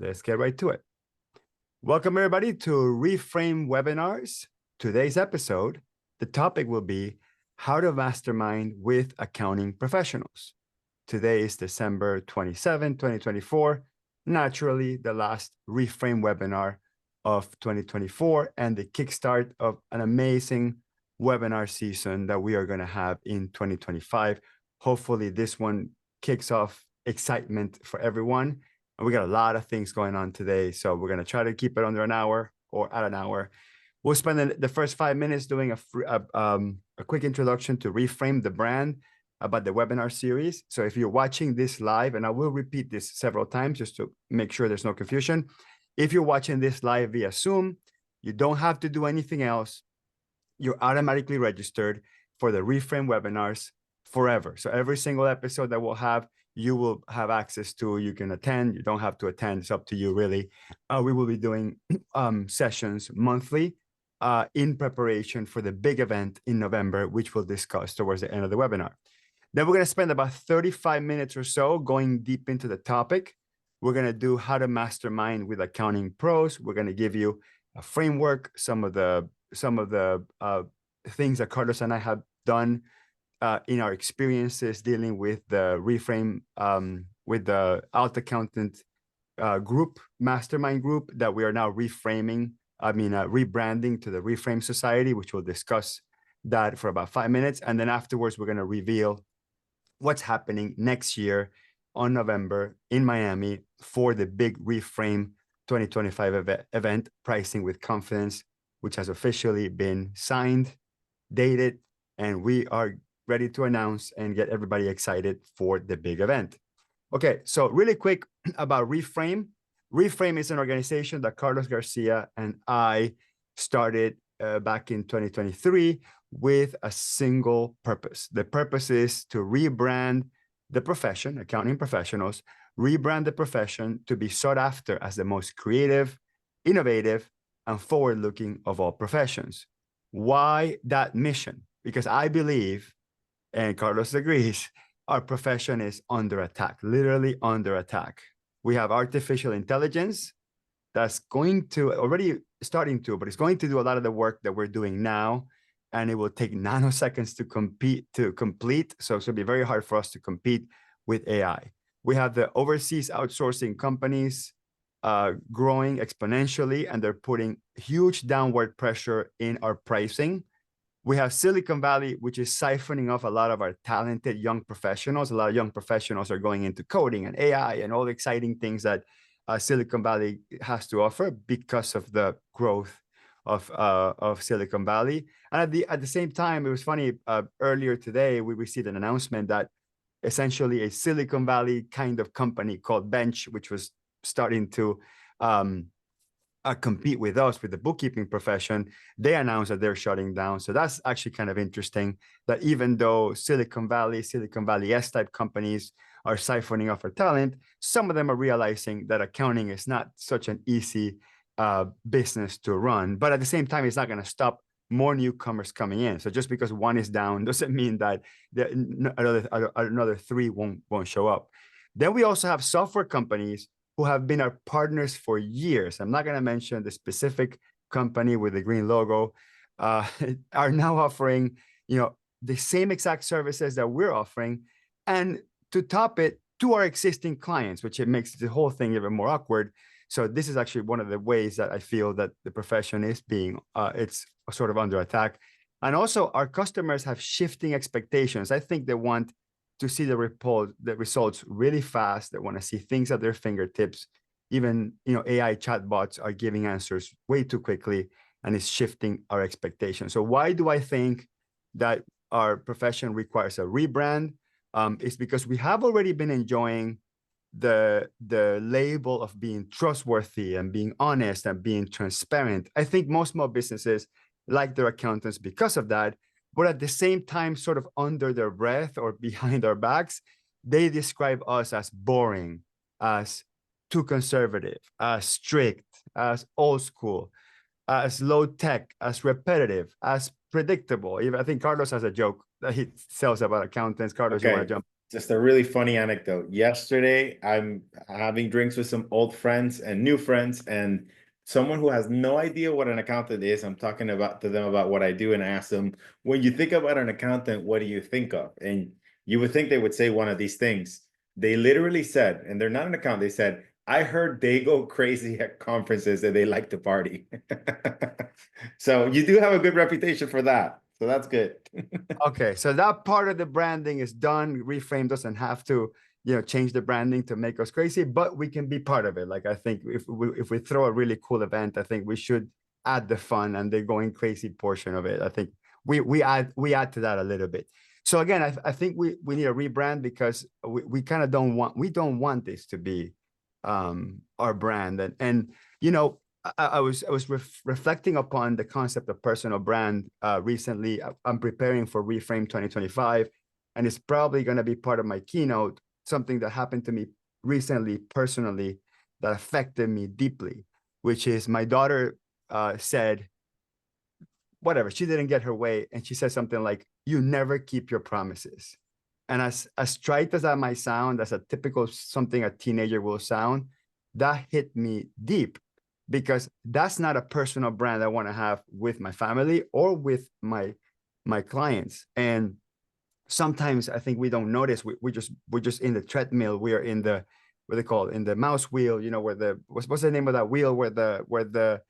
let's get right to it. Welcome everybody to REFRAME webinars. Today's episode, the topic will be how to mastermind with accounting professionals. Today is December 27, 2024, naturally the last REFRAME webinar of 2024 and the kickstart of an amazing webinar season that we are going to have in 2025. Hopefully this one kicks off excitement for everyone. And we got a lot of things going on today. So we're going to try to keep it under an hour or at an hour. We'll spend the first 5 minutes doing a quick introduction to REFRAME, the brand, about the webinar series. So if you're watching this live, and I will repeat this several times just to make sure there's no confusion. If you're watching this live via Zoom, you don't have to do anything else. You're automatically registered for the REFRAME webinars forever. So every single episode that we'll have, you will have access to. You can attend. You don't have to attend. It's up to you, really. We will be doing sessions monthly in preparation for the big event in November, which we'll discuss towards the end of the webinar. Then we're going to spend about 35 minutes or so going deep into the topic. We're going to do how to mastermind with accounting pros. We're going to give you a framework, some of the things that Carlos and I have done in our experiences dealing with the REFRAME, with the Alt Accountant group, mastermind group that we are now rebranding to the REFRAME Society, which we'll discuss that for about 5 minutes. And then afterwards, we're going to reveal what's happening next year on November in Miami for the big REFRAME 2025 event, Pricing with Confidence, which has officially been signed, dated, and we are ready to announce and get everybody excited for the big event. Okay, so really quick about REFRAME. REFRAME is an organization that Carlos Garcia and I started back in 2023 with a single purpose. The purpose is to rebrand the profession, accounting professionals, rebrand the profession to be sought after as the most creative, innovative, and forward-looking of all professions. Why that mission? Because I believe, and Carlos agrees, our profession is under attack, literally under attack. We have artificial intelligence that's going to, already starting to, but it's going to do a lot of the work that we're doing now, and it will take nanoseconds to complete. So it's going to be very hard for us to compete with AI. We have the overseas outsourcing companies growing exponentially, and they're putting huge downward pressure in our pricing. We have Silicon Valley, which is siphoning off a lot of our talented young professionals. A lot of young professionals are going into coding and AI and all the exciting things that Silicon Valley has to offer because of the growth of Silicon Valley. And at the same time, it was funny, earlier today, we received an announcement that essentially a Silicon Valley kind of company called Bench, which was starting to compete with us, with the bookkeeping profession, they announced that they're shutting down. So that's actually kind of interesting that even though Silicon Valley-esque type companies are siphoning off our talent, some of them are realizing that accounting is not such an easy business to run. But at the same time, it's not going to stop more newcomers coming in. So just because one is down doesn't mean that another three won't show up. Then we also have software companies who have been our partners for years. I'm not going to mention the specific company with the green logo, are now offering, the same exact services that we're offering, and to top it, to our existing clients, which it makes the whole thing even more awkward. So this is actually one of the ways that I feel that the profession is being, it's sort of under attack. And also our customers have shifting expectations. I think they want to see the results really fast. They want to see things at their fingertips. Even, AI chatbots are giving answers way too quickly, and it's shifting our expectations. So why do I think that our profession requires a rebrand? It's because we have already been enjoying the label of being trustworthy and being honest and being transparent. I think most small businesses like their accountants because of that. But at the same time, sort of under their breath or behind our backs, they describe us as boring, as too conservative, as strict, as old school, as low tech, as repetitive, as predictable. Even I think Carlos has a joke that he tells about accountants. Carlos, you want to jump? Just a really funny anecdote. Yesterday, I'm having drinks with some old friends and new friends, and someone who has no idea what an accountant is. I'm talking about to them about what I do, and I ask them, when you think about an accountant, what do you think of? And you would think they would say one of these things. They literally said, and they're not an accountant, they said, I heard they go crazy at conferences and they like to party. So you do have a good reputation for that. So that's good. Okay, so that part of the branding is done. Reframe doesn't have to, change the branding to make us crazy, but we can be part of it. Like, I think if we throw a really cool event, I think we should add the fun and the going crazy portion of it. I think we add to that a little bit. So again, I think we need a rebrand because we kind of don't want this to be our brand. And I was reflecting upon the concept of personal brand recently. I'm preparing for Reframe 2025, and it's probably going to be part of my keynote, something that happened to me recently personally that affected me deeply, which is my daughter said, whatever, she didn't get her way, and she said something like, "You never keep your promises." And as trite as that might sound, as a typical something a teenager will sound, that hit me deep, because that's not a personal brand I want to have with my family or with my clients. And sometimes I think we don't notice, we're just in the treadmill. We are in the, what they call it, in the mouse wheel, where what's the name of that wheel where the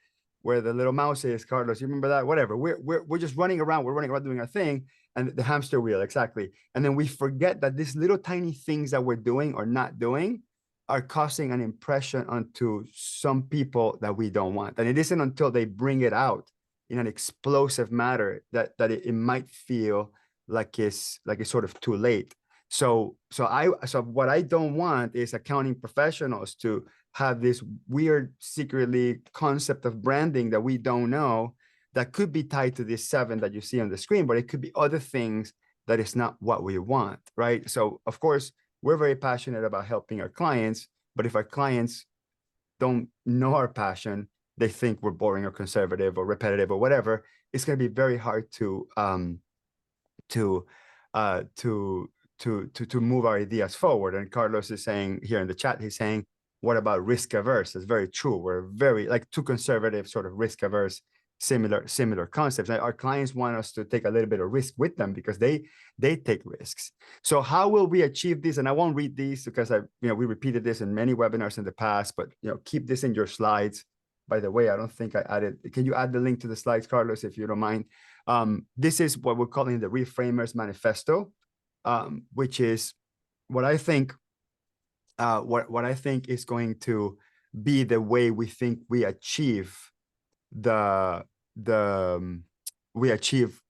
little mouse is, Carlos? You remember that? Whatever. We're just running around. We're running around doing our thing, and the hamster wheel, exactly. And then we forget that these little tiny things that we're doing or not doing are causing an impression onto some people that we don't want. And it isn't until they bring it out in an explosive manner that it might feel like it's sort of too late. So what I don't want is accounting professionals to have this weird secretly concept of branding that we don't know, that could be tied to this 7 that you see on the screen, but it could be other things that is not what we want, right? So of course, we're very passionate about helping our clients, but if our clients don't know our passion, they think we're boring or conservative or repetitive or whatever, it's going to be very hard to to uh to to move our ideas forward. And Carlos is saying here in the chat, he's saying, what about risk averse? It's very true. We're very like too conservative, sort of risk averse, similar concepts. Our clients want us to take a little bit of risk with them because they take risks. So how will we achieve this? And I won't read these because we repeated this in many webinars in the past, but keep this in your slides. By the way, I don't think I added. Can you add the link to the slides, Carlos, if you don't mind? This is what we're calling the Reframers Manifesto, which is what I think what I think is going to be the way we think we achieve the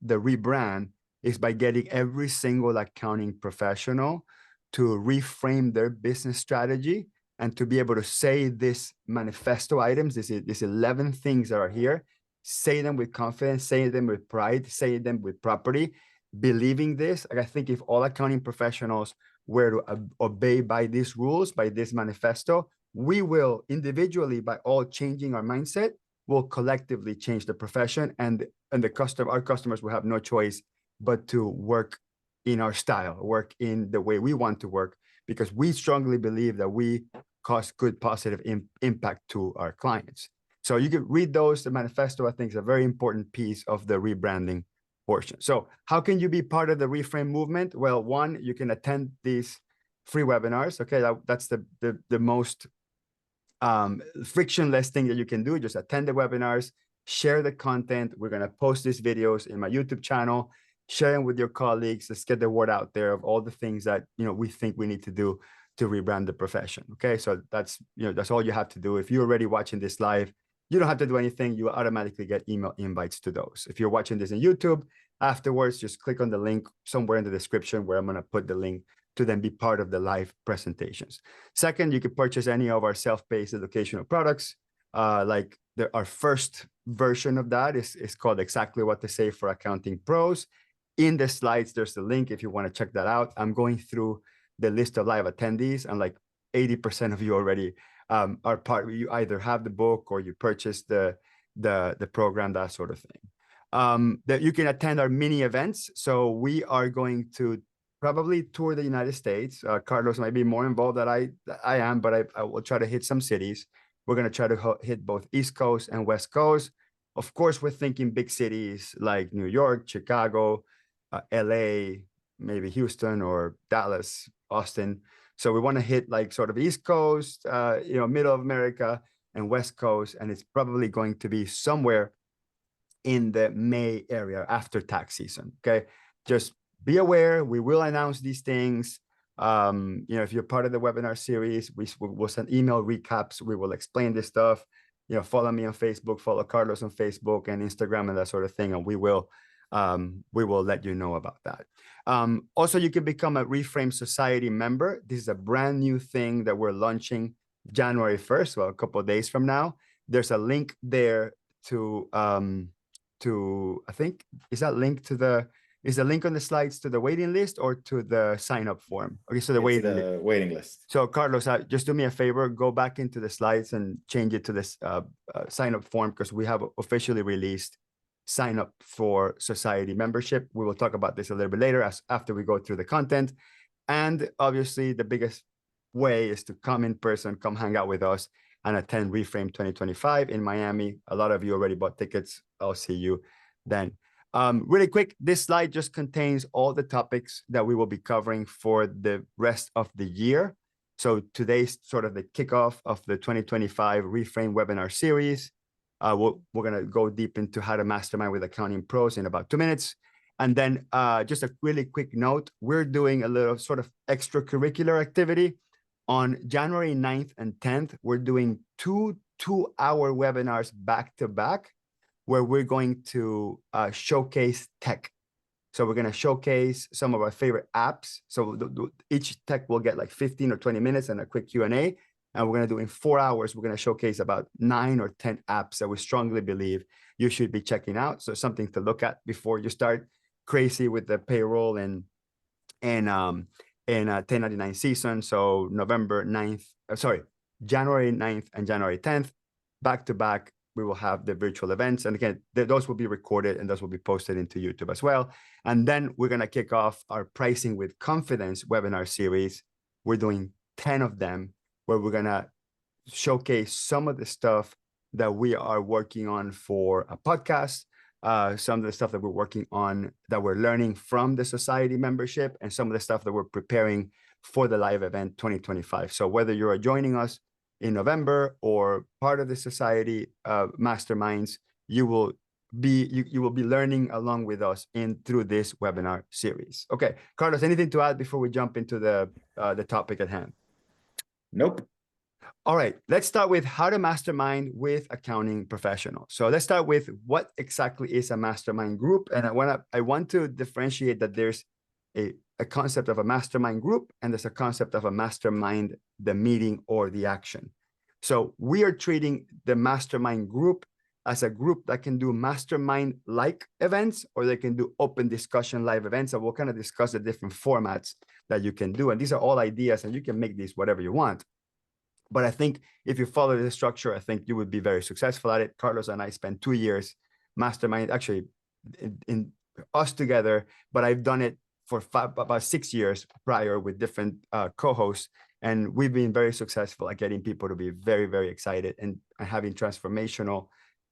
rebrand, is by getting every single accounting professional to reframe their business strategy and to be able to say this manifesto items, these 11 things that are here, say them with confidence, say them with pride, say them with property, believing this. Like, I think if all accounting professionals were to obey by these rules, by this manifesto, we will individually, by all changing our mindset, will collectively change the profession, and our customers will have no choice but to work in our style, work in the way we want to work, because we strongly believe that we cause good positive impact to our clients. So you can read those. The manifesto, I think, is a very important piece of the rebranding portion. So how can you be part of the Reframe movement? Well, one, you can attend these free webinars. Okay, that's the most frictionless thing that you can do. Just attend the webinars, share the content. We're going to post these videos in my YouTube channel, share them with your colleagues. Let's get the word out there of all the things that we think we need to do to rebrand the profession. Okay, so that's all you have to do. If you're already watching this live, you don't have to do anything. You automatically get email invites to those. If you're watching this on YouTube afterwards, just click on the link somewhere in the description where I'm going to put the link to then be part of the live presentations. Second, you can purchase any of our self-paced educational products. Like our first version of that is called Exactly What to Say for Accounting Pros. In the slides, there's the link if you want to check that out. I'm going through the list of live attendees, and like 80% of you already are part. You either have the book or you purchased the program, that sort of thing. That you can attend our mini events. So we are going to probably tour the United States. Carlos might be more involved than I am, but I will try to hit some cities. We're going to try to hit both East Coast and West Coast. Of course, we're thinking big cities like New York, Chicago, LA, maybe Houston or Dallas, Austin. So we want to hit like sort of East Coast, middle of America and West Coast. And it's probably going to be somewhere in the May area after tax season. Okay. Just be aware, we will announce these things. If you're part of the webinar series, we'll send email recaps. We will explain this stuff. Follow me on Facebook, follow Carlos on Facebook and Instagram and that sort of thing. And we will let you know about that. Also, you can become a REFRAME Society member. This is a brand new thing that we're launching January 1st, well, a couple of days from now. There's a link there to I think, is the link on the slides to the waiting list or to the sign up form? Okay, so the waiting list. So Carlos, just do me a favor, go back into the slides and change it to this sign up form, because we have officially released sign up for society membership. We will talk about this a little bit later after we go through the content. And obviously the biggest way is to come in person, come hang out with us and attend REFRAME 2025 in Miami. A lot of you already bought tickets. I'll see you then. Really quick, this slide just contains all the topics that we will be covering for the rest of the year. So today's sort of the kickoff of the 2025 REFRAME webinar series. We're going to go deep into how to mastermind with accounting pros in about 2 minutes. And then just a really quick note, we're doing a little sort of extracurricular activity. On January 9th and 10th, we're doing two-hour webinars back to back, where we're going to showcase tech. So we're going to showcase some of our favorite apps. So each tech will get like 15 or 20 minutes and a quick Q&A. And we're going to do in 4 hours, we're going to showcase about 9 or 10 apps that we strongly believe you should be checking out. So something to look at before you start crazy with the payroll and 1099 season. So January 9th and January 10th, back to back, we will have the virtual events. And again, those will be recorded and those will be posted into YouTube as well. And then we're going to kick off our Pricing with Confidence webinar series. We're doing 10 of them, where we're going to showcase some of the stuff that we are working on for a podcast, some of the stuff that we're working on that we're learning from the society membership, and some of the stuff that we're preparing for the live event 2025. So whether you're joining us in November or part of the society masterminds, you will be learning along with us through this webinar series. Okay, Carlos, anything to add before we jump into the topic at hand? Nope. All right, let's start with how to mastermind with accounting professionals. So let's start with what exactly is a mastermind group. And I want to differentiate that there's a concept of a mastermind group and there's a concept of a mastermind, the meeting or the action. So we are treating the mastermind group as a group that can do mastermind-like events, or they can do open discussion live events. And we'll kind of discuss the different formats that you can do. And these are all ideas, and you can make these whatever you want. But I think if you follow the structure, I think you would be very successful at it. Carlos and I spent 2 years mastermind, actually in us together, but I've done it for about 6 years prior with different co-hosts. And we've been very successful at getting people to be very, very excited and having transformational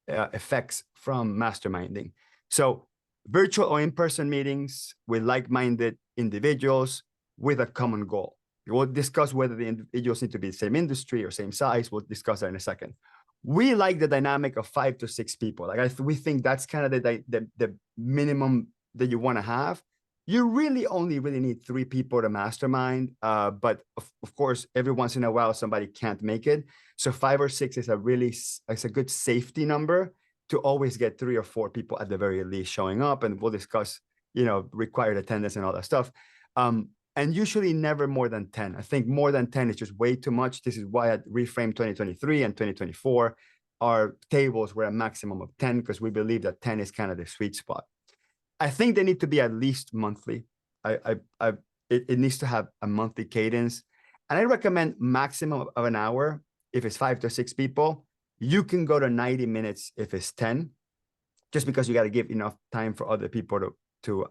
effects from masterminding. So virtual or in-person meetings with like-minded individuals with a common goal. We'll discuss whether the individuals need to be the same industry or same size. We'll discuss that in a second. We like the dynamic of 5 to 6 people. We think that's kind of the minimum that you want to have. You really only need 3 people to mastermind. But of course, every once in a while, somebody can't make it. So 5 or 6 is a good safety number to always get 3 or 4 people at the very least showing up. And we'll discuss, required attendance and all that stuff. And usually never more than 10. I think more than 10 is just way too much. This is why at REFRAME 2023 and 2024, our tables were a maximum of 10, because we believe that 10 is kind of the sweet spot. I think they need to be at least monthly. It needs to have a monthly cadence. And I recommend maximum of an hour if it's 5 to 6 people. You can go to 90 minutes if it's 10, just because you got to give enough time for other people to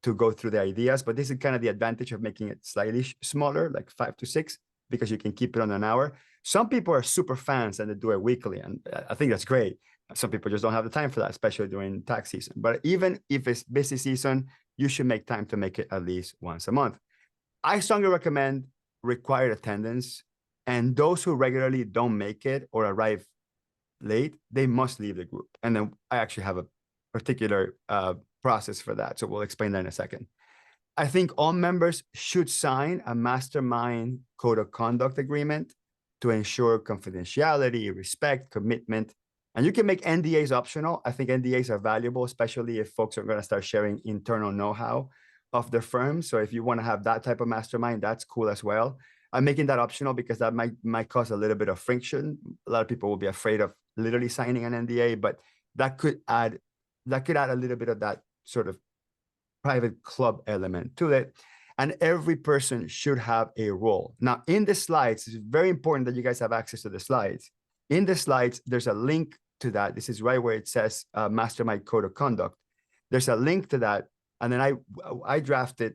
to go through the ideas. But this is kind of the advantage of making it slightly smaller, like 5 to 6, because you can keep it on an hour. Some people are super fans and they do it weekly, and I think that's great. Some people just don't have the time for that, especially during tax season. But even if it's busy season, you should make time to make it at least once a month. I strongly recommend required attendance, and those who regularly don't make it or arrive late, they must leave the group. And then I actually have a particular process for that. So we'll explain that in a second. I think all members should sign a mastermind code of conduct agreement to ensure confidentiality, respect, commitment. And you can make NDAs optional. I think NDAs are valuable, especially if folks are going to start sharing internal know-how of their firm. So if you want to have that type of mastermind, that's cool as well. I'm making that optional because that might cause a little bit of friction. A lot of people will be afraid of literally signing an NDA, but that could add a little bit of that sort of private club element to it. And every person should have a role. Now, in the slides, it's very important that you guys have access to the slides. In the slides, there's a link to that. This is right where it says Mastermind Code of Conduct. There's a link to that. And then I drafted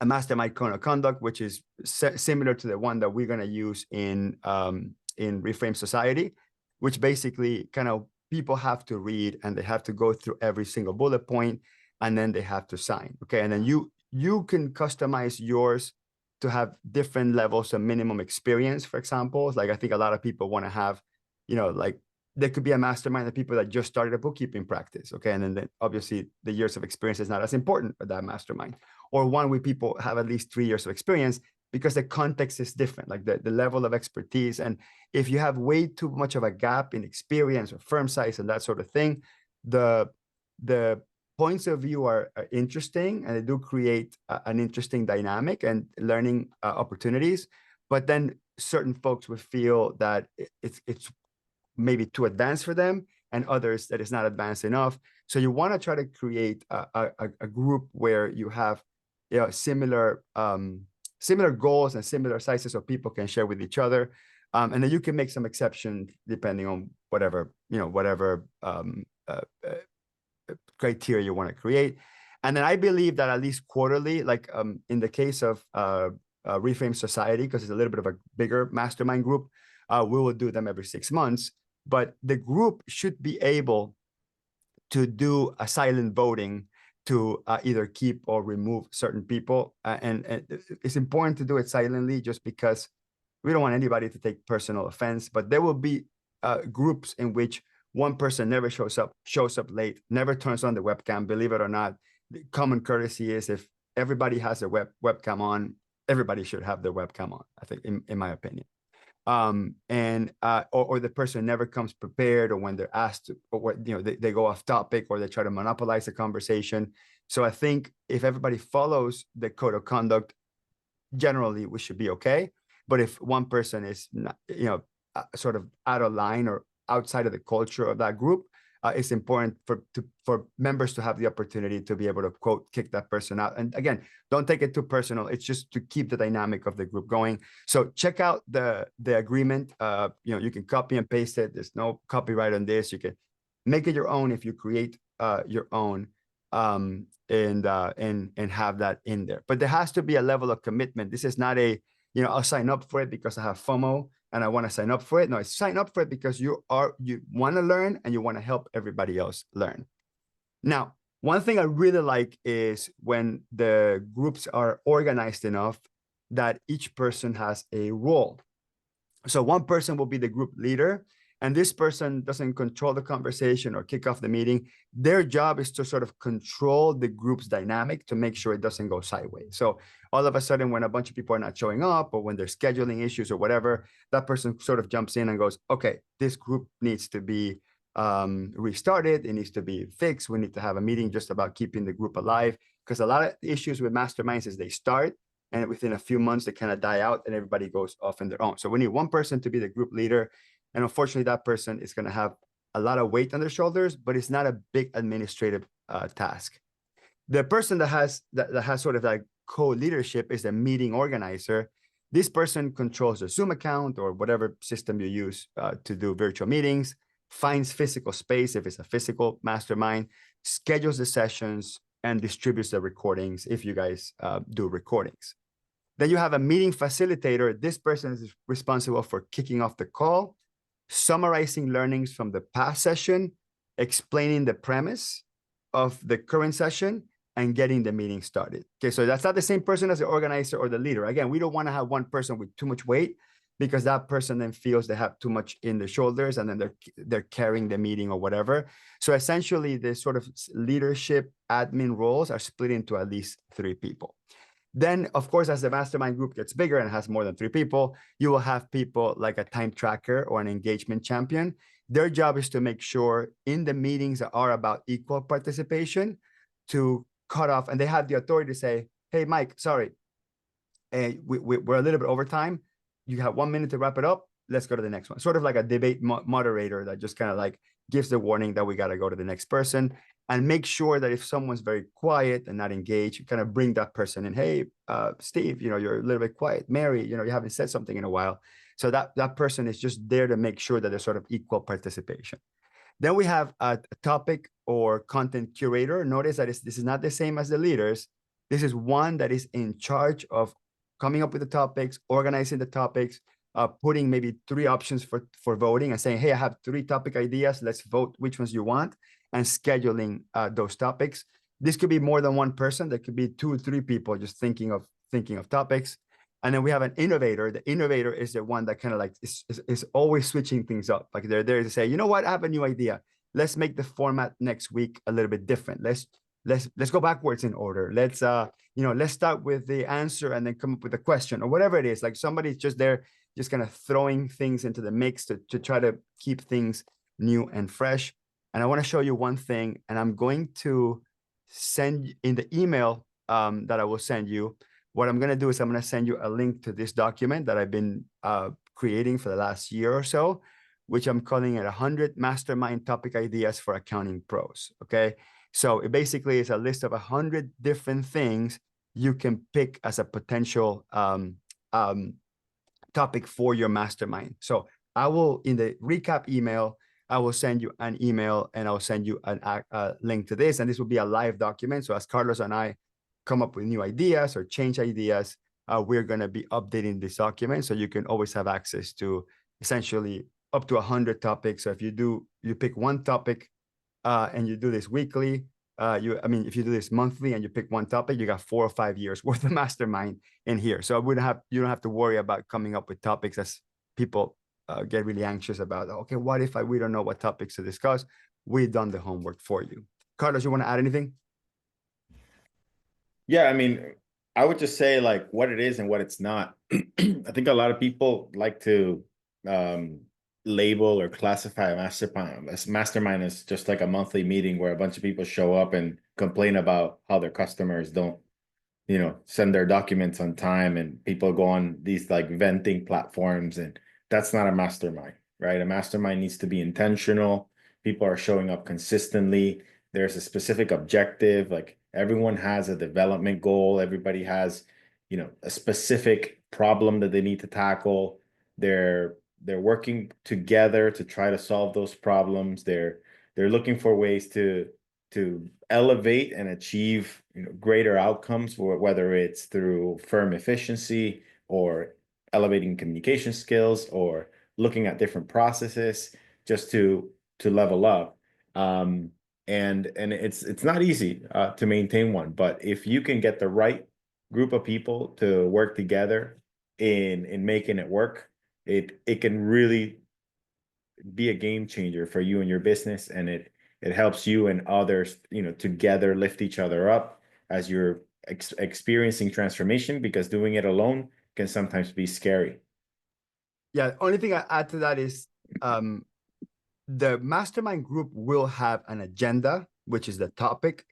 a Mastermind Code of Conduct, which is similar to the one that we're going to use in Reframe Society, which basically kind of people have to read and they have to go through every single bullet point, and then they have to sign. Okay. And then you can customize yours to have different levels of minimum experience, for example. Like I think a lot of people want to have, like there could be a mastermind of people that just started a bookkeeping practice. Okay. And then obviously the years of experience is not as important for that mastermind. Or one where people have at least 3 years of experience, because the context is different, like the level of expertise. And if you have way too much of a gap in experience or firm size and that sort of thing, the points of view are interesting, and they do create an interesting dynamic and learning opportunities. But then certain folks would feel that it's maybe too advanced for them, and others that it's not advanced enough. So you want to try to create a group where you have similar goals and similar sizes so people can share with each other. And then you can make some exceptions depending on whatever criteria you want to create. And then I believe that at least quarterly, like in the case of Reframe Society, because it's a little bit of a bigger mastermind group, we will do them every 6 months. But the group should be able to do a silent voting to either keep or remove certain people. And it's important to do it silently, just because we don't want anybody to take personal offense. But there will be groups in which one person never shows up late, never turns on the webcam. Believe it or not, the common courtesy is if everybody has a webcam on, everybody should have their webcam on, I think, in my opinion. Or the person never comes prepared, or when they're asked, or they go off topic, or they try to monopolize the conversation. So I think if everybody follows the code of conduct, generally we should be okay. But if one person is not, sort of out of line or outside of the culture of that group, it's important for members to have the opportunity to be able to, quote, kick that person out. And again, don't take it too personal. It's just to keep the dynamic of the group going. So check out the agreement. You can copy and paste it. There's no copyright on this. You can make it your own if you create your own, and have that in there. But there has to be a level of commitment. This is not I'll sign up for it because I have FOMO and I want to sign up for it. No, it's sign up for it because you want to learn and you want to help everybody else learn. Now, one thing I really like is when the groups are organized enough that each person has a role. So one person will be the group leader, and this person doesn't control the conversation or kick off the meeting. Their job is to sort of control the group's dynamic to make sure it doesn't go sideways. So all of a sudden, when a bunch of people are not showing up, or when there's scheduling issues or whatever, that person sort of jumps in and goes, okay, this group needs to be restarted. It needs to be fixed. We need to have a meeting just about keeping the group alive. Because a lot of issues with masterminds is they start, and within a few months, they kind of die out and everybody goes off on their own. So we need one person to be the group leader. And unfortunately, that person is going to have a lot of weight on their shoulders, but it's not a big administrative task. The person that has sort of like co-leadership is the meeting organizer. This person controls the Zoom account or whatever system you use to do virtual meetings, finds physical space if it's a physical mastermind, schedules the sessions, and distributes the recordings if you guys do recordings. Then you have a meeting facilitator. This person is responsible for kicking off the call, summarizing learnings from the past session, explaining the premise of the current session, and getting the meeting started. Okay, so that's not the same person as the organizer or the leader. Again, we don't want to have one person with too much weight, because that person then feels they have too much in their shoulders, and then they're carrying the meeting or whatever. So essentially, the sort of leadership admin roles are split into at least 3 people. Then, of course, as the mastermind group gets bigger and has more than 3 people, you will have people like a time tracker or an engagement champion. Their job is to make sure in the meetings that are about equal participation to cut off, and they have the authority to say, hey, Mike, sorry, we're a little bit over time. You have 1 minute to wrap it up. Let's go to the next one. Sort of like a debate moderator that just kind of like gives the warning that we got to go to the next person, and make sure that if someone's very quiet and not engaged, you kind of bring that person in. Hey, Steve, you're a little bit quiet. Mary, you haven't said something in a while. So that person is just there to make sure that there's sort of equal participation. Then we have a topic or content curator. Notice that this is not the same as the leaders. This is one that is in charge of coming up with the topics, organizing the topics, putting maybe 3 options for voting and saying, hey, I have 3 topic ideas. Let's vote which ones you want, and scheduling those topics. This could be more than one person. There could be 2 or 3 people just thinking of topics. And then we have an innovator. The innovator is the one that kind of like is always switching things up. Like they're there to say, you know what, I have a new idea. Let's make the format next week a little bit different. Let's go backwards in order. Let's start with the answer and then come up with a question or whatever it is. Like somebody's just there, just kind of throwing things into the mix to try to keep things new and fresh. And I want to show you one thing, and I'm going to send in the email that I will send you. What I'm going to do is I'm going to send you a link to this document that I've been creating for the last year or so, which I'm calling it 100 Mastermind Topic Ideas for Accounting Pros. Okay. So it basically is a list of 100 different things you can pick as a potential topic for your mastermind. So I will, in the recap email, I will send you an email, and I'll send you a link to this. And this will be a live document. So as Carlos and I come up with new ideas or change ideas, we're going to be updating this document. So you can always have access to essentially up to 100 topics. So if you pick one topic and you do this weekly, if you do this monthly and you pick one topic, you got 4 or 5 years worth of mastermind in here. So you don't have to worry about coming up with topics as people get really anxious about. Okay, what if we don't know what topics to discuss? We've done the homework for you. Carlos, you want to add anything? Yeah, I would just say like what it is and what it's not. I think a lot of people like to label or classify a mastermind as just like a monthly meeting where a bunch of people show up and complain about how their customers don't, send their documents on time, and people go on these like venting platforms, and that's not a mastermind, right? A mastermind needs to be intentional. People are showing up consistently. There's a specific objective. Like everyone has a development goal. Everybody has, a specific problem that they need to tackle. They're working together to try to solve those problems. They're looking for ways to elevate and achieve, greater outcomes, whether it's through firm efficiency or elevating communication skills or looking at different processes just to level up. And it's not easy to maintain one, but if you can get the right group of people to work together in making it work, it can really be a game changer for you and your business, and it helps you and others, together lift each other up as you're experiencing transformation, because doing it alone can sometimes be scary. Yeah, only thing I add to that is the mastermind group will have an agenda, which is the topic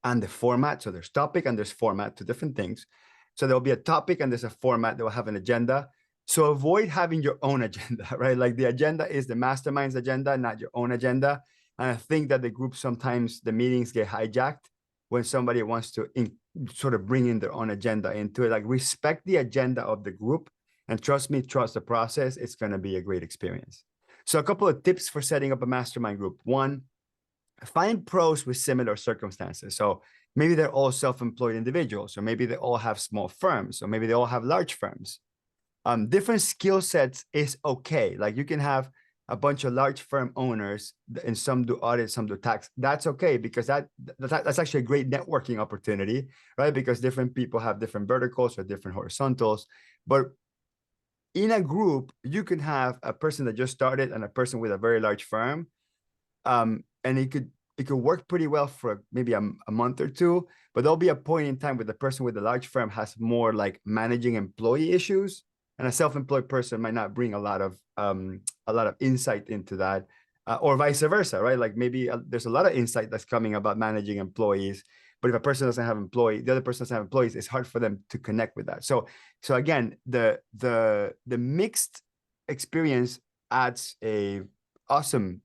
and the format. So there's topic and there's format, 2 different things. So there'll be a topic and there's a format that will have an agenda. So avoid having your own agenda, right? Like the agenda is the mastermind's agenda, not your own agenda. And I think that the group, sometimes the meetings get hijacked when somebody wants to sort of bring in their own agenda into it. Like respect the agenda of the group, and trust me, trust the process. It's going to be a great experience. So a couple of tips for setting up a mastermind group. 1, find pros with similar circumstances. So Maybe they're all self-employed individuals, or maybe they all have small firms, or maybe they all have large firms. Different skill sets is okay. Like you can have a bunch of large firm owners, and some do audit, some do tax. That's okay, because that's actually a great networking opportunity, right? Because different people have different verticals or different horizontals. But in a group, you can have a person that just started and a person with a very large firm, and it could work pretty well for maybe a month or two. But there'll be a point in time where the person with the large firm has more like managing employee issues, and a self-employed person might not bring a lot of insight into that, or vice versa, right? Like maybe there's a lot of insight that's coming about managing employees, but if a person doesn't have the other person doesn't have employees, it's hard for them to connect with that. So again, the mixed experience adds a awesome,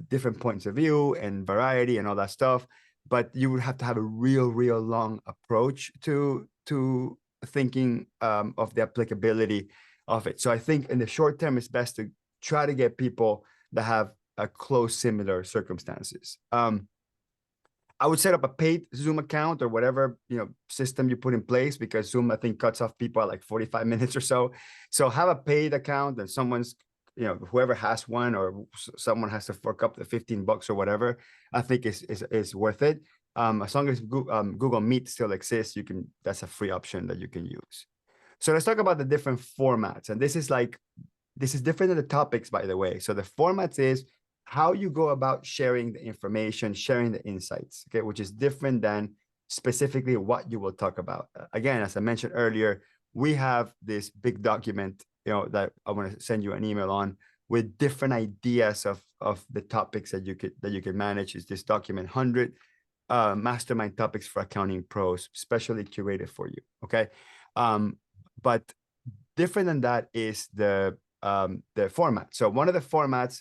different points of view and variety and all that stuff. But you would have to have a real long approach to thinking of the applicability of it. So I think in the short term, it's best to try to get people that have a close similar circumstances. I would set up a paid Zoom account or whatever system you put in place, because Zoom, I think, cuts off people at like 45 minutes or so. So have a paid account, and someone's whoever has one, or someone has to fork up the $15 or whatever, I think is worth it. As long as Google Meet still exists, that's a free option that you can use. So let's talk about the different formats. And this is different than the topics, by the way. So the formats is how you go about sharing the information, sharing the insights, okay, which is different than specifically what you will talk about. Again, as I mentioned earlier, we have this big document, that I want to send you an email on, with different ideas of the topics that you can manage. Is this document 100 mastermind topics for accounting pros, specially curated for you, okay? But different than that is the format. So one of the formats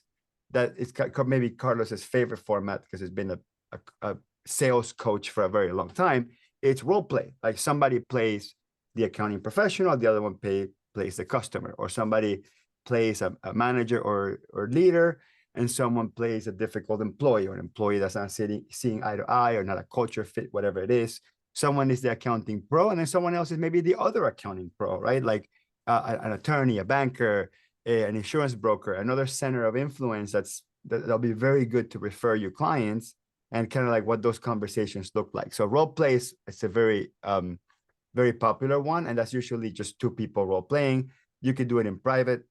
that is maybe Carlos's favorite format, because he's been a sales coach for a very long time, it's role play. Like somebody plays the accounting professional, the other one plays the customer, or somebody plays a manager or leader, and someone plays a difficult employee, or an employee that's not seeing eye to eye, or not a culture fit, whatever it is. Someone is the accounting pro, and then someone else is maybe the other accounting pro, right? Like an attorney, a banker, an insurance broker, another center of influence that'll be very good to refer your clients, and kind of like what those conversations look like. So role play is a very very popular one, and that's usually just two people role playing. You could do it in private,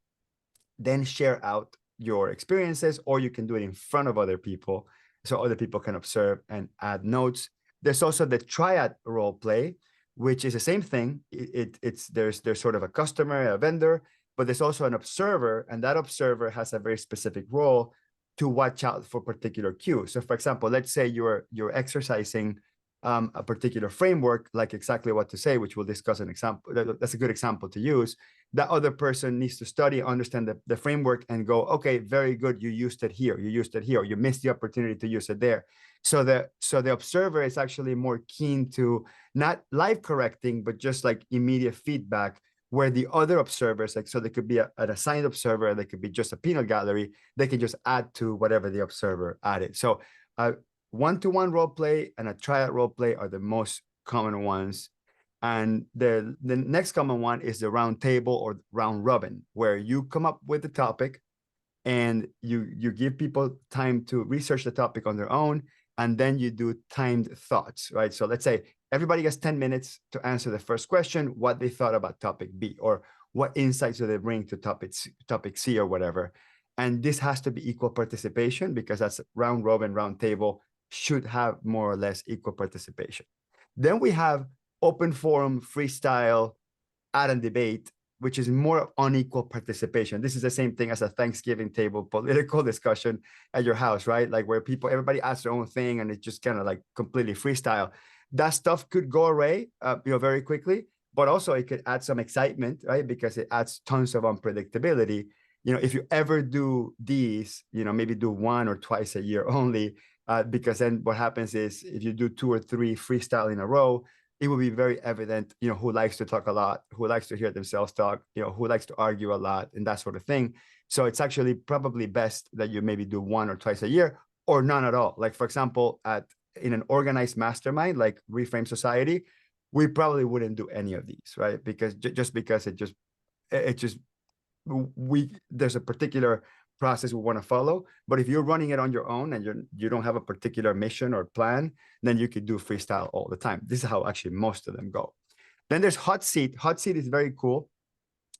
then share out your experiences, or you can do it in front of other people, so other people can observe and add notes. There's also the triad role play, which is the same thing. There's sort of a customer, a vendor, but there's also an observer, and that observer has a very specific role to watch out for particular cues. So for example, let's say you're exercising a particular framework, like exactly what to say, which we'll discuss an example. That's a good example to use. That other person needs to study, understand the framework, and go, okay, very good, you used it here, or you missed the opportunity to use it there. So the observer is actually more keen to not live correcting, but just like immediate feedback, where the other observers, like, so they could be an assigned observer, they could be just a peanut gallery, they can just add to whatever the observer added. So one-to-one role play and a triad role play are the most common ones. And the next common one is the round table or round robin, where you come up with the topic and you give people time to research the topic on their own, and then you do timed thoughts, right? So let's say everybody gets 10 minutes to answer the first question, what they thought about topic B, or what insights do they bring to topic C or whatever. And this has to be equal participation, because that's round robin, round table should have more or less equal participation. Then we have open forum, freestyle, add and debate, which is more unequal participation. This is the same thing as a Thanksgiving table political discussion at your house, right? Like where everybody asks their own thing, and it's just kind of like completely freestyle. That stuff could go away, very quickly, but also it could add some excitement, right? Because it adds tons of unpredictability. If you ever do these, maybe do one or twice a year only, because then what happens is if you do 2 or 3 freestyle in a row, it will be very evident, who likes to talk a lot, who likes to hear themselves talk, who likes to argue a lot, and that sort of thing. So it's actually probably best that you maybe do 1 or twice a year, or none at all. Like, for example, at in an organized mastermind like Reframe Society, we probably wouldn't do any of these, right? Because just because it just there's a particular process we want to follow. But if you're running it on your own and you don't have a particular mission or plan, then you could do freestyle all the time. This is how actually most of them go. Then there's hot seat. Hot seat is very cool.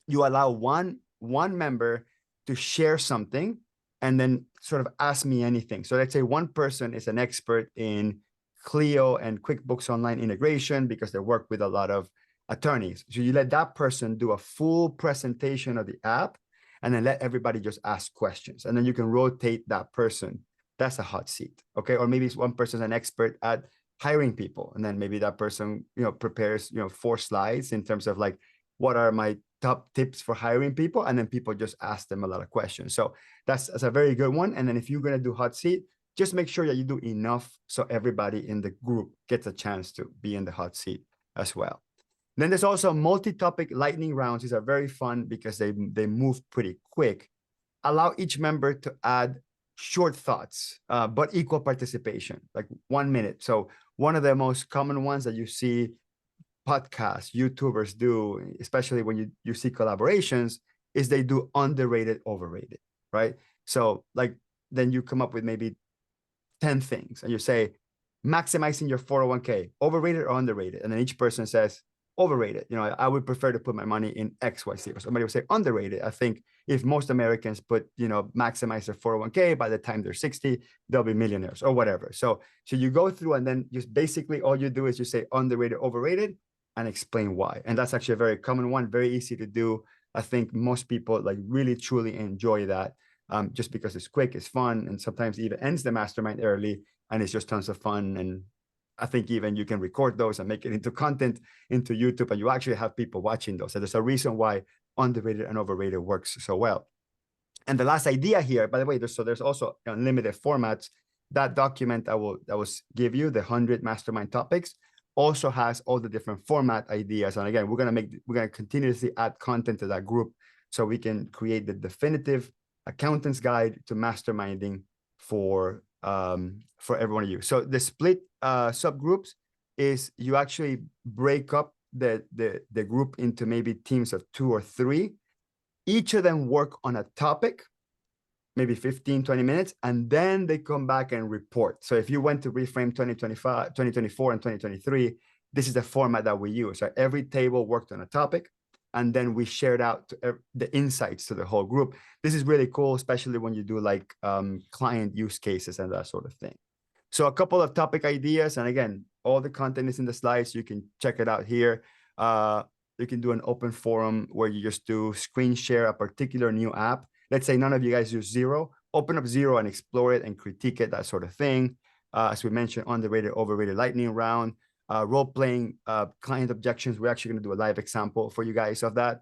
You allow one member to share something and then sort of ask me anything. So let's say one person is an expert in Clio and QuickBooks Online integration because they work with a lot of attorneys. So you let that person do a full presentation of the app and then let everybody just ask questions. And then you can rotate that person. That's a hot seat, okay? Or maybe one person's an expert at hiring people. And then maybe that person, prepares, 4 slides in terms of like, what are my top tips for hiring people? And then people just ask them a lot of questions. So that's a very good one. And then if you're going to do hot seat, just make sure that you do enough so everybody in the group gets a chance to be in the hot seat as well. Then there's also multi-topic lightning rounds. These are very fun because they move pretty quick. Allow each member to add short thoughts, but equal participation, like 1 minute. So one of the most common ones that you see podcasts, YouTubers do, especially when you see collaborations, is they do underrated, overrated, right? So like then you come up with maybe 10 things and you say, maximizing your 401k, overrated or underrated? And then each person says, overrated. I would prefer to put my money in XYZ. Or somebody would say underrated. I think if most Americans maximize their 401k, by the time they're 60, they'll be millionaires or whatever. So you go through and then just basically all you do is you say underrated, overrated, and explain why. And that's actually a very common one, very easy to do. I think most people like really truly enjoy that just because it's quick, it's fun, and sometimes even ends the mastermind early, and it's just tons of fun. And I think even you can record those and make it into content into YouTube, and you actually have people watching those. So there's a reason why underrated and overrated works so well. And the last idea here, by the way, there's also unlimited formats. That document I will give you, the 100 mastermind topics, also has all the different format ideas. And again, we're gonna continuously add content to that group so we can create the definitive accountant's guide to masterminding for every one of you. So the split subgroups is you actually break up the group into maybe teams of 2 or 3. Each of them work on a topic, maybe 15, 20 minutes, and then they come back and report. So if you went to Reframe 2025, 2024, and 2023, this is the format that we use. So every table worked on a topic, and then we shared out the insights to the whole group. This is really cool, especially when you do like client use cases and that sort of thing. So a couple of topic ideas, and again, all the content is in the slides. You can check it out here. You can do an open forum where you just do screen share a particular new app. Let's say none of you guys use Xero. Open up Xero and explore it and critique it, that sort of thing. As we mentioned, underrated, overrated lightning round. Role-playing client objections. We're actually going to do a live example for you guys of that.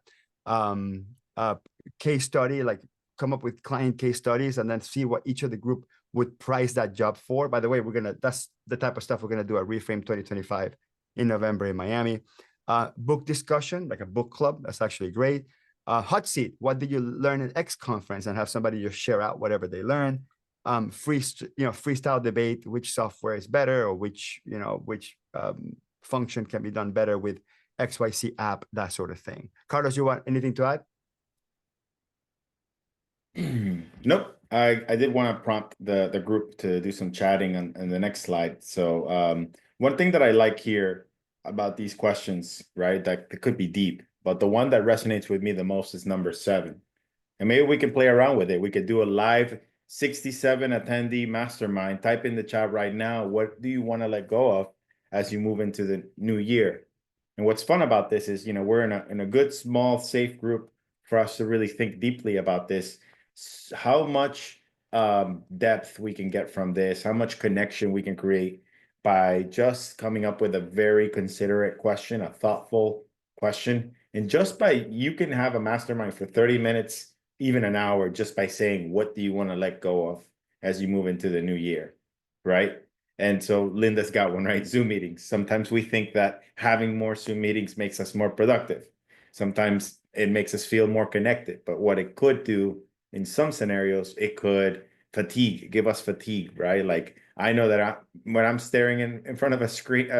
Case study, like come up with client case studies and then see what each of the group would price that job for. By the way, that's the type of stuff we're going to do at Reframe 2025 in November in Miami. Book discussion, like a book club. That's actually great. Hot seat. What did you learn at X conference? And have somebody just share out whatever they learn. Freestyle debate, which software is better, or which function can be done better with XYZ app, that sort of thing. Carlos, you want anything to add? Nope. I did want to prompt the group to do some chatting on the next slide. So one thing that I like here about these questions, right, that it could be deep, but the one that resonates with me the most is number 7. And maybe we can play around with it. We could do a live 67 attendee mastermind. Type in the chat right now, what do you want to let go of as you move into the new year? And what's fun about this is, we're in a good, small, safe group for us to really think deeply about this. How much depth we can get from this, how much connection we can create by just coming up with a very considerate question, a thoughtful question. And just you can have a mastermind for 30 minutes, even an hour, just by saying, what do you want to let go of as you move into the new year, right? And so Linda's got one, right? Zoom meetings. Sometimes we think that having more Zoom meetings makes us more productive. Sometimes it makes us feel more connected. But what it could do in some scenarios, it could fatigue, give us fatigue, right? Like I know that when I'm staring in front of a screen,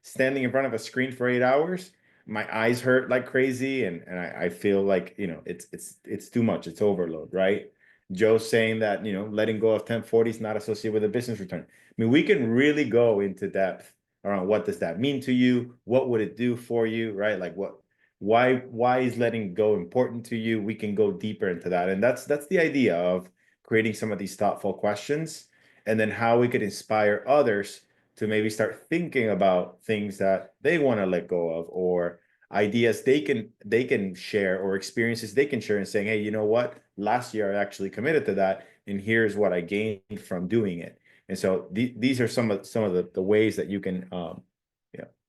standing in front of a screen for 8 hours, my eyes hurt like crazy, and I feel like, you know, it's too much, it's overload, right? Joe's saying that, you know, letting go of 1040 is not associated with a business return. I mean, we can really go into depth around what does that mean to you? What would it do for you, right? Like why is letting go important to you? We can go deeper into that. And that's the idea of creating some of these thoughtful questions, and then how we could inspire others to maybe start thinking about things that they want to let go of, or ideas they can share, or experiences they can share, and saying, hey, you know what, last year I actually committed to that, and here's what I gained from doing it. And so these are some of the ways that you can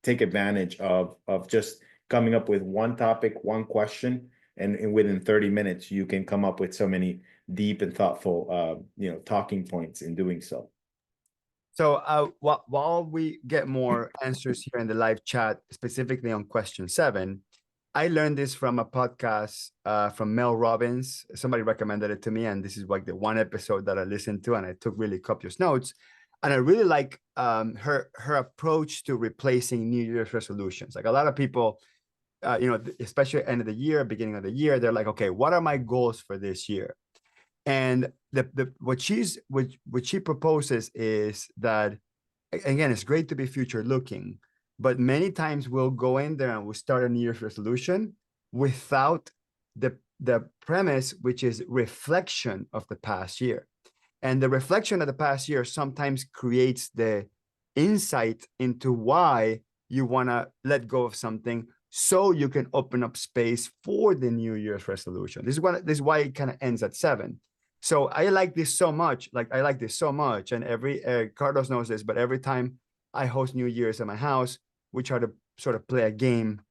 take advantage of just coming up with one topic, one question, and within 30 minutes you can come up with so many deep and thoughtful talking points in doing so. So while we get more answers here in the live chat, specifically on question 7, I learned this from a podcast from Mel Robbins. Somebody recommended it to me, and this is like the one episode that I listened to, and I took really copious notes. And I really like her approach to replacing New Year's resolutions. Like a lot of people, especially at the end of the year, beginning of the year, they're like, okay, what are my goals for this year? And what she proposes is that, again, it's great to be future looking, but many times we'll go in there and we'll start a New Year's resolution without the premise, which is reflection of the past year. And the reflection of the past year sometimes creates the insight into why you want to let go of something, so you can open up space for the New Year's resolution. This is why it kind of ends at 7. So I like this so much. And every Carlos knows this, but every time I host New Year's at my house, we try to sort of play a game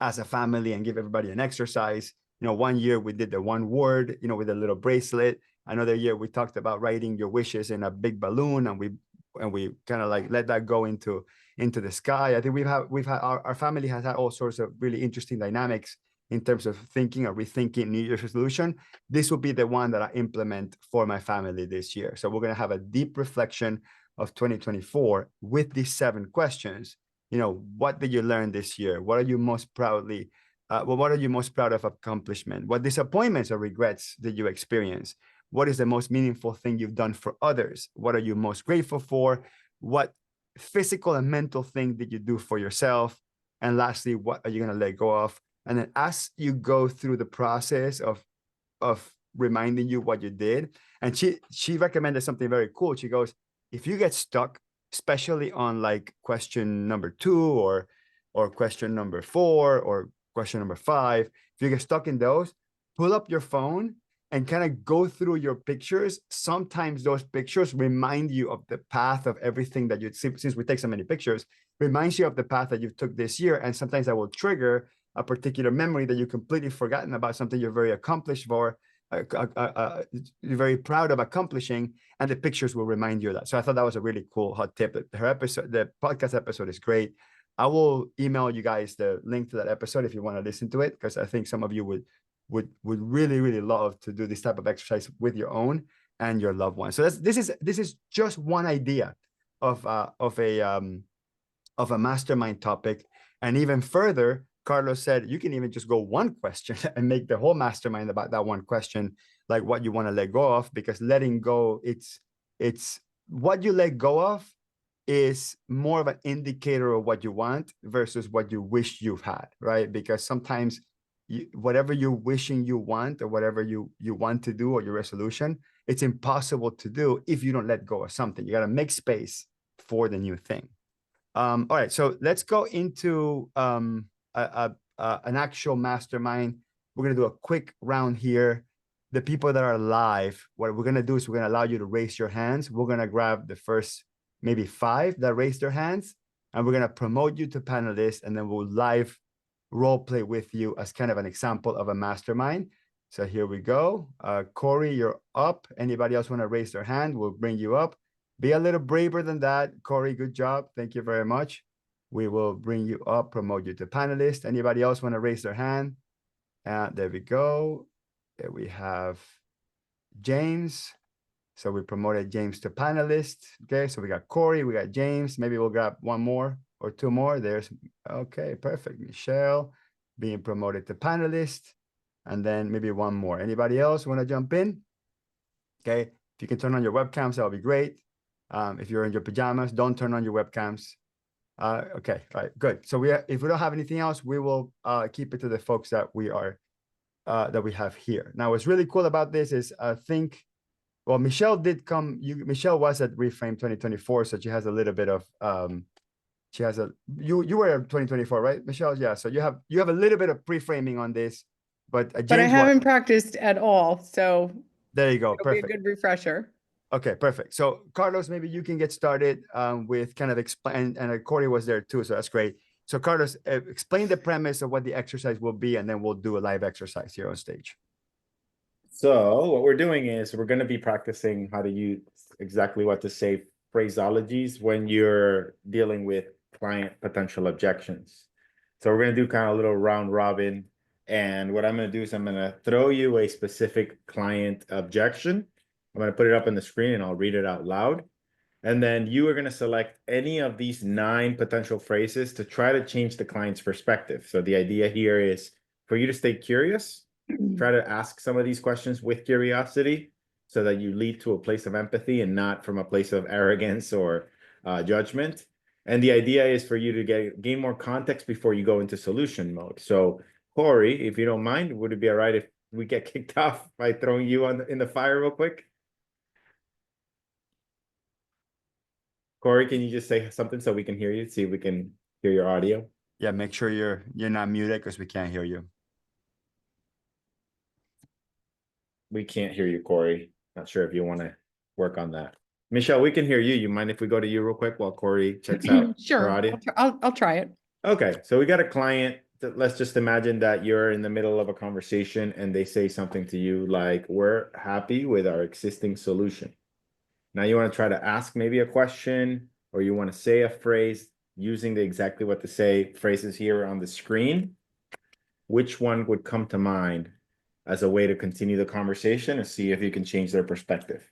as a family and give everybody an exercise. One year we did the one word, with a little bracelet. Another year we talked about writing your wishes in a big balloon, and we kind of like let that go into the sky. I think we've had our family has had all sorts of really interesting dynamics in terms of thinking or rethinking New Year's resolution. This will be the one that I implement for my family this year. So we're going to have a deep reflection of 2024 with these 7 questions. What did you learn this year? What are you most proud of accomplishment? What disappointments or regrets did you experience? What is the most meaningful thing you've done for others? What are you most grateful for? What physical and mental thing did you do for yourself? And lastly, what are you going to let go of? And then as you go through the process of reminding you what you did, and she recommended something very cool. She goes, if you get stuck, especially on like question number 2 or question number 4 or question number 5, if you get stuck in those, pull up your phone and kind of go through your pictures. Sometimes those pictures remind you of the path of everything that since we take so many pictures, reminds you of the path that you took this year. And sometimes that will trigger a particular memory that you've completely forgotten about, something you're very accomplished for, you're very proud of accomplishing, and the pictures will remind you of that. So I thought that was a really cool hot tip. The podcast episode is great. I will email you guys the link to that episode if you want to listen to it, because I think some of you would really, really love to do this type of exercise with your own and your loved ones. So this is just one idea of a mastermind topic. And even further, Carlos said you can even just go one question and make the whole mastermind about that one question, like what you want to let go of, because letting go, it's what you let go of is more of an indicator of what you want versus what you wish you've had, right? Because sometimes whatever you're wishing you want, or whatever you want to do, or your resolution, it's impossible to do if you don't let go of something. You got to make space for the new thing. All right, so let's go into an actual mastermind. We're going to do a quick round here. The people that are live, what we're going to do is we're going to allow you to raise your hands. We're going to grab the first maybe 5 that raise their hands, and we're going to promote you to panelists, and then we'll live role play with you as kind of an example of a mastermind. So here we go. Corey, you're up. Anybody else want to raise their hand? We'll bring you up. Be a little braver than that. Corey, good job. Thank you very much. We will bring you up, promote you to panelist. Anybody else want to raise their hand? There we go. There we have James. So we promoted James to panelist. Okay, so we got Corey, we got James. Maybe we'll grab one more or two more. There's, okay, perfect. Michelle being promoted to panelist. And then maybe one more. Anybody else want to jump in? Okay, if you can turn on your webcams, that'll be great. If you're in your pajamas, don't turn on your webcams. Okay, all right, good. So if we don't have anything else, we will keep it to the folks that we have here. Now, what's really cool about this is well, Michelle did come. Michelle was at REFRAME 2024, so she has a little bit of you were at 2024, right, Michelle? Yeah, so you have a little bit of pre-framing on this, but James, I haven't practiced at all, so there you go. it'll Perfect. be a good refresher. Okay, perfect. So Carlos, maybe you can get started with kind of explain, and Corey was there too, so that's great. So Carlos, explain the premise of what the exercise will be, and then we'll do a live exercise here on stage. So what we're doing is we're going to be practicing how to use exactly what to say phraseologies when you're dealing with client potential objections. So we're going to do kind of a little round robin. And what I'm going to do is I'm going to throw you a specific client objection. I'm going to put it up on the screen and I'll read it out loud. And then you are going to select any of these 9 potential phrases to try to change the client's perspective. So the idea here is for you to stay curious. Try to ask some of these questions with curiosity so that you lead to a place of empathy and not from a place of arrogance or judgment. And the idea is for you to gain more context before you go into solution mode. So Corey, if you don't mind, would it be all right if we get kicked off by throwing you in the fire real quick? Corey, can you just say something so we can hear you, see if we can hear your audio? Yeah, make sure you're not muted because we can't hear you. We can't hear you, Corey. Not sure if you want to work on that. Michelle, we can hear you. You mind if we go to you real quick while Corey checks out Sure. her audio? I'll try it. Okay, so we got a client. Let's just imagine that you're in the middle of a conversation and they say something to you like, we're happy with our existing solution. Now you want to try to ask maybe a question, or you want to say a phrase using the exactly what to say phrases here on the screen. Which one would come to mind as a way to continue the conversation and see if you can change their perspective?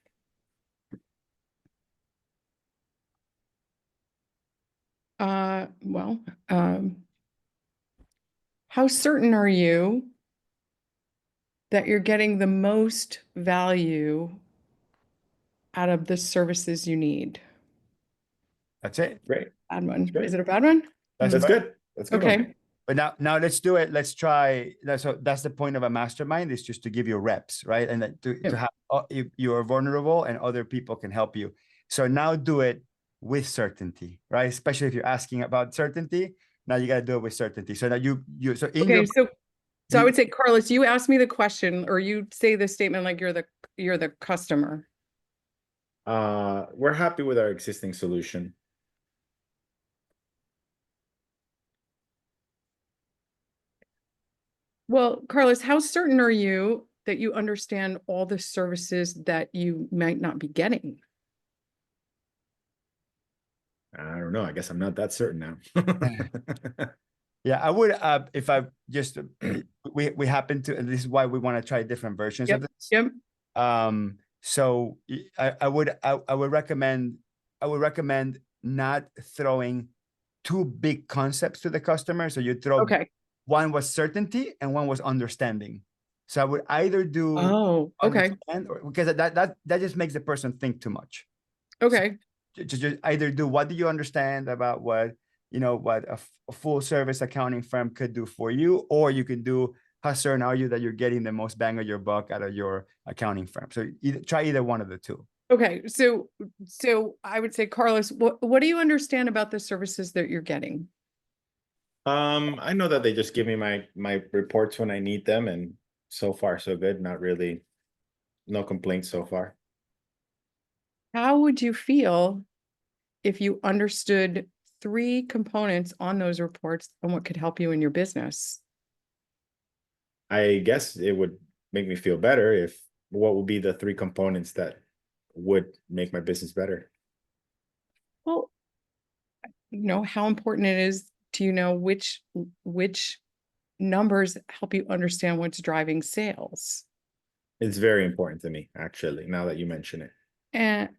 Well, how certain are you that you're getting the most value out of the services you need? That's it. Great. Bad one. Great. Is it a bad one? That's good. That's good. Okay. One. But now let's do it. Let's try. So that's the point of a mastermind, is just to give you reps, right? And that to have you are vulnerable and other people can help you. So now do it with certainty, right? Especially if you're asking about certainty. Now you got to do it with certainty. So that so I would say, Carlos, you ask me the question, or you say the statement like you're the customer. We're happy with our existing solution. Well, Carlos, how certain are you that you understand all the services that you might not be getting? I don't know. I guess I'm not that certain now. Yeah, I would if I just we happen to, and this is why we want to try different versions of this. Yep. So I would recommend not throwing 2 big concepts to the customer. So you throw one was certainty and one was understanding. So I would either do because that just makes the person think too much. Okay. So just either do what do you understand about what a full service accounting firm could do for you, or you can do how certain are you that you're getting the most bang of your buck out of your accounting firm. So try either one of the 2. Okay, so I would say, Carlos, what do you understand about the services that you're getting? I know that they just give me my reports when I need them, and so far so good. Not really, no complaints so far. How would you feel if you understood 3 components on those reports and what could help you in your business? I guess it would make me feel better if what would be the 3 components that would make my business better. Well, how important it is to know which numbers help you understand what's driving sales. It's very important to me, actually, now that you mention it. And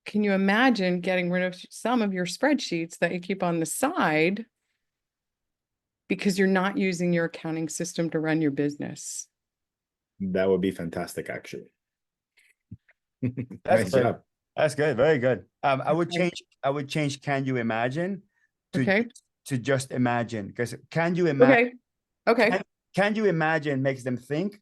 can you imagine getting rid of some of your spreadsheets that you keep on the side because you're not using your accounting system to run your business? That would be fantastic, actually. That's Nice good. job. That's good. Very good. I would Okay. change can you imagine to Okay. just imagine, because can you imagine Okay. can you imagine makes them think,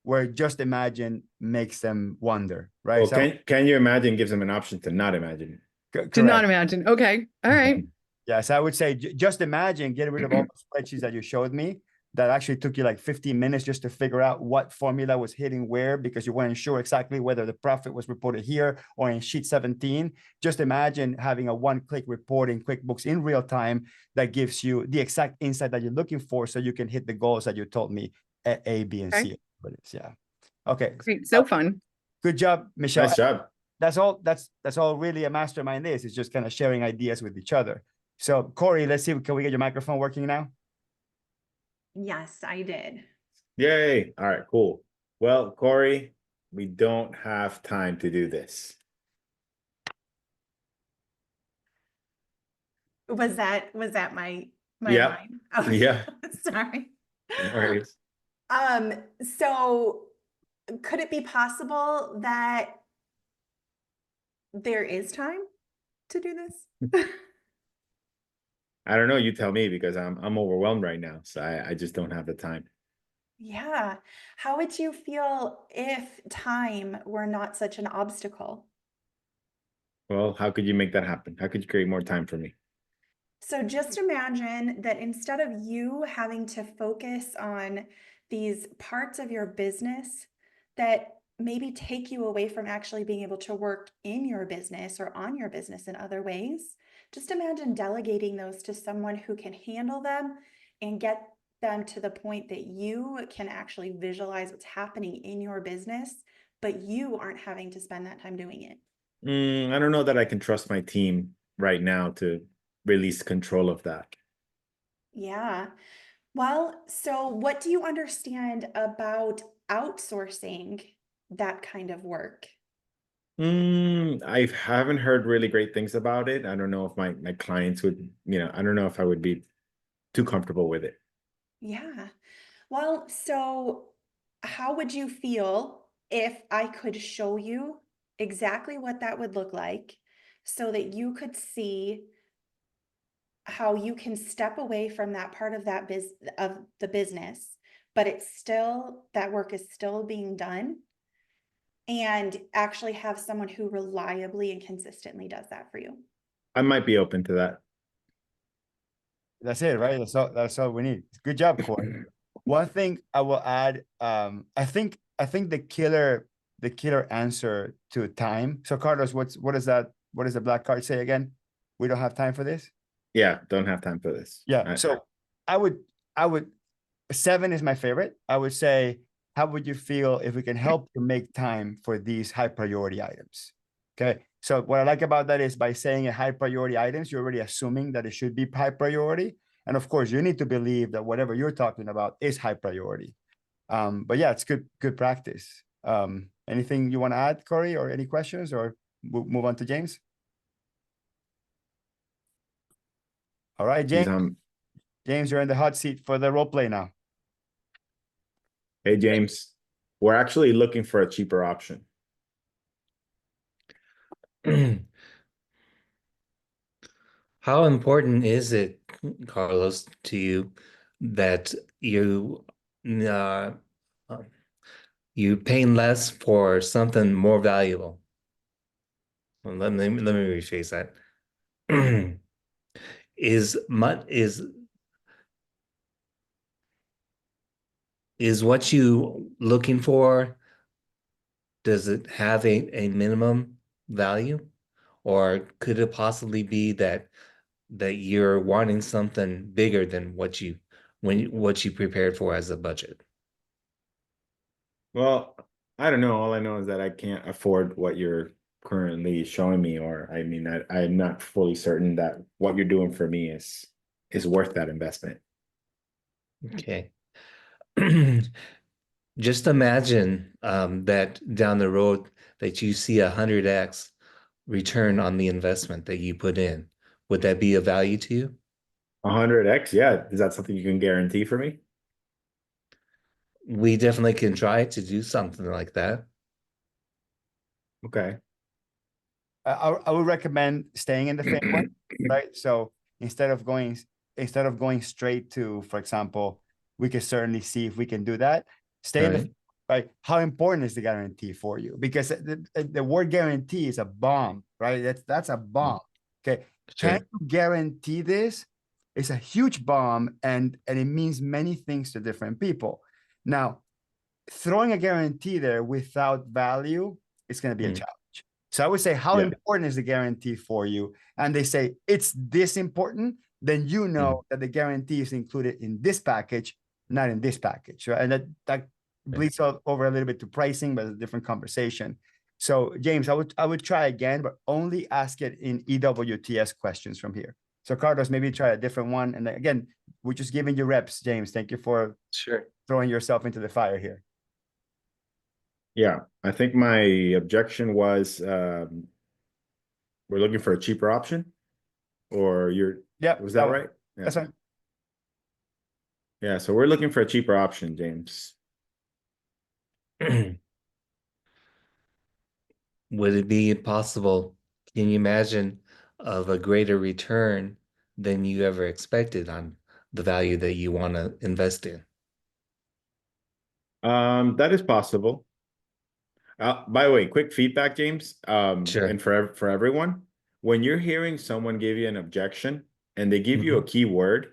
where just imagine makes them wonder, right? Well, So can you imagine gives them an option to not imagine. Did not correct. imagine. Okay. All right. Yes, I would say just imagine getting rid of all the spreadsheets that you showed me that actually took you like 15 minutes just to figure out what formula was hitting where, because you weren't sure exactly whether the profit was reported here or in sheet 17. Just imagine having a one-click report in QuickBooks in real time that gives you the exact insight that you're looking for, so you can hit the goals that you told me at A, B, and Okay. C. But it's, yeah. Okay. Great. So fun. Good job, Michelle. Nice job. That's all really a mastermind is. It's just kind of sharing ideas with each other. So Corey, let's see, can we get your microphone working now? Yes, I did. Yay. All right, cool. Well, Corey, we don't have time to do this. Was that my Yep. line? Oh, Yeah. sorry. No worries. So could it be possible that there is time to do this? I don't know. You tell me, because I'm overwhelmed right now. So I just don't have the time. Yeah. How would you feel if time were not such an obstacle? Well, how could you make that happen? How could you create more time for me? So just imagine that instead of you having to focus on these parts of your business that maybe take you away from actually being able to work in your business or on your business in other ways, just imagine delegating those to someone who can handle them and get them to the point that you can actually visualize what's happening in your business, but you aren't having to spend that time doing it. I don't know that I can trust my team right now to release control of that. Yeah. Well, so what do you understand about outsourcing that kind of work? I haven't heard really great things about it. I don't know if my clients would, I don't know if I would be too comfortable with it. Yeah. Well, so how would you feel if I could show you exactly what that would look like so that you could see how you can step away from that part of the business, but it's still, that work is still being done, and actually have someone who reliably and consistently does that for you. I might be open to that. That's it, right? That's all we need. Good job, Corey. One thing I will add, I think the killer answer to time. So Carlos, what does the black card say again? We don't have time for this? Yeah, don't have time for this. Yeah. So I would 7 is my favorite. I would say, how would you feel if we can help you make time for these high priority items? Okay. So what I like about that is by saying a high priority items, you're already assuming that it should be high priority. And of course, you need to believe that whatever you're talking about is high priority. But yeah, it's good practice. Anything you want to add, Corey, or any questions, or we'll move on to James? All right, James. James, you're in the hot seat for the role play now. Hey, James, we're actually looking for a cheaper option. How important is it, Carlos, to you that you paying less for something more valuable? Well, let me rephrase that. Is what you looking for, does it have a minimum value, or could it possibly be that you're wanting something bigger than what you prepared for as a budget? Well, I don't know. All I know is that I can't afford what you're currently showing me, or I mean, I'm not fully certain that what you're doing for me is worth that investment. Okay. Just imagine that down the road that you see 100x return on the investment that you put in. Would that be of value to you? 100x, yeah. Is that something you can guarantee for me? We definitely can try to do something like that. Okay. I would recommend staying in the framework, right? So instead of going straight to, for example, we can certainly see if we can do that. Stay in the Right. right. How important is the guarantee for you? Because the word guarantee is a bomb, right? That's a bomb. Okay. Can Sure. you guarantee this? It's a huge bomb, and it means many things to different people. Now, throwing a guarantee there without value is going to be a challenge. So I would say, how important is the guarantee for you? And they say it's this important, then you know that the guarantee is included in this package, not in this package. Right? And that bleeds over a little bit to pricing, but it's a different conversation. So James, I would try again, but only ask it in EWTS questions from here. So Carlos, maybe try a different one. And then, again, we're just giving you reps, James. Thank you for throwing yourself into the fire here. Yeah, I think my objection was we're looking for a cheaper option, or was that right? Yeah. That's fine. Yeah, so we're looking for a cheaper option, James. Would it be possible? Can you imagine of a greater return than you ever expected on the value that you want to invest in? That is possible. By the way, quick feedback, James. Sure. And for everyone, when you're hearing someone give you an objection and they give you a keyword,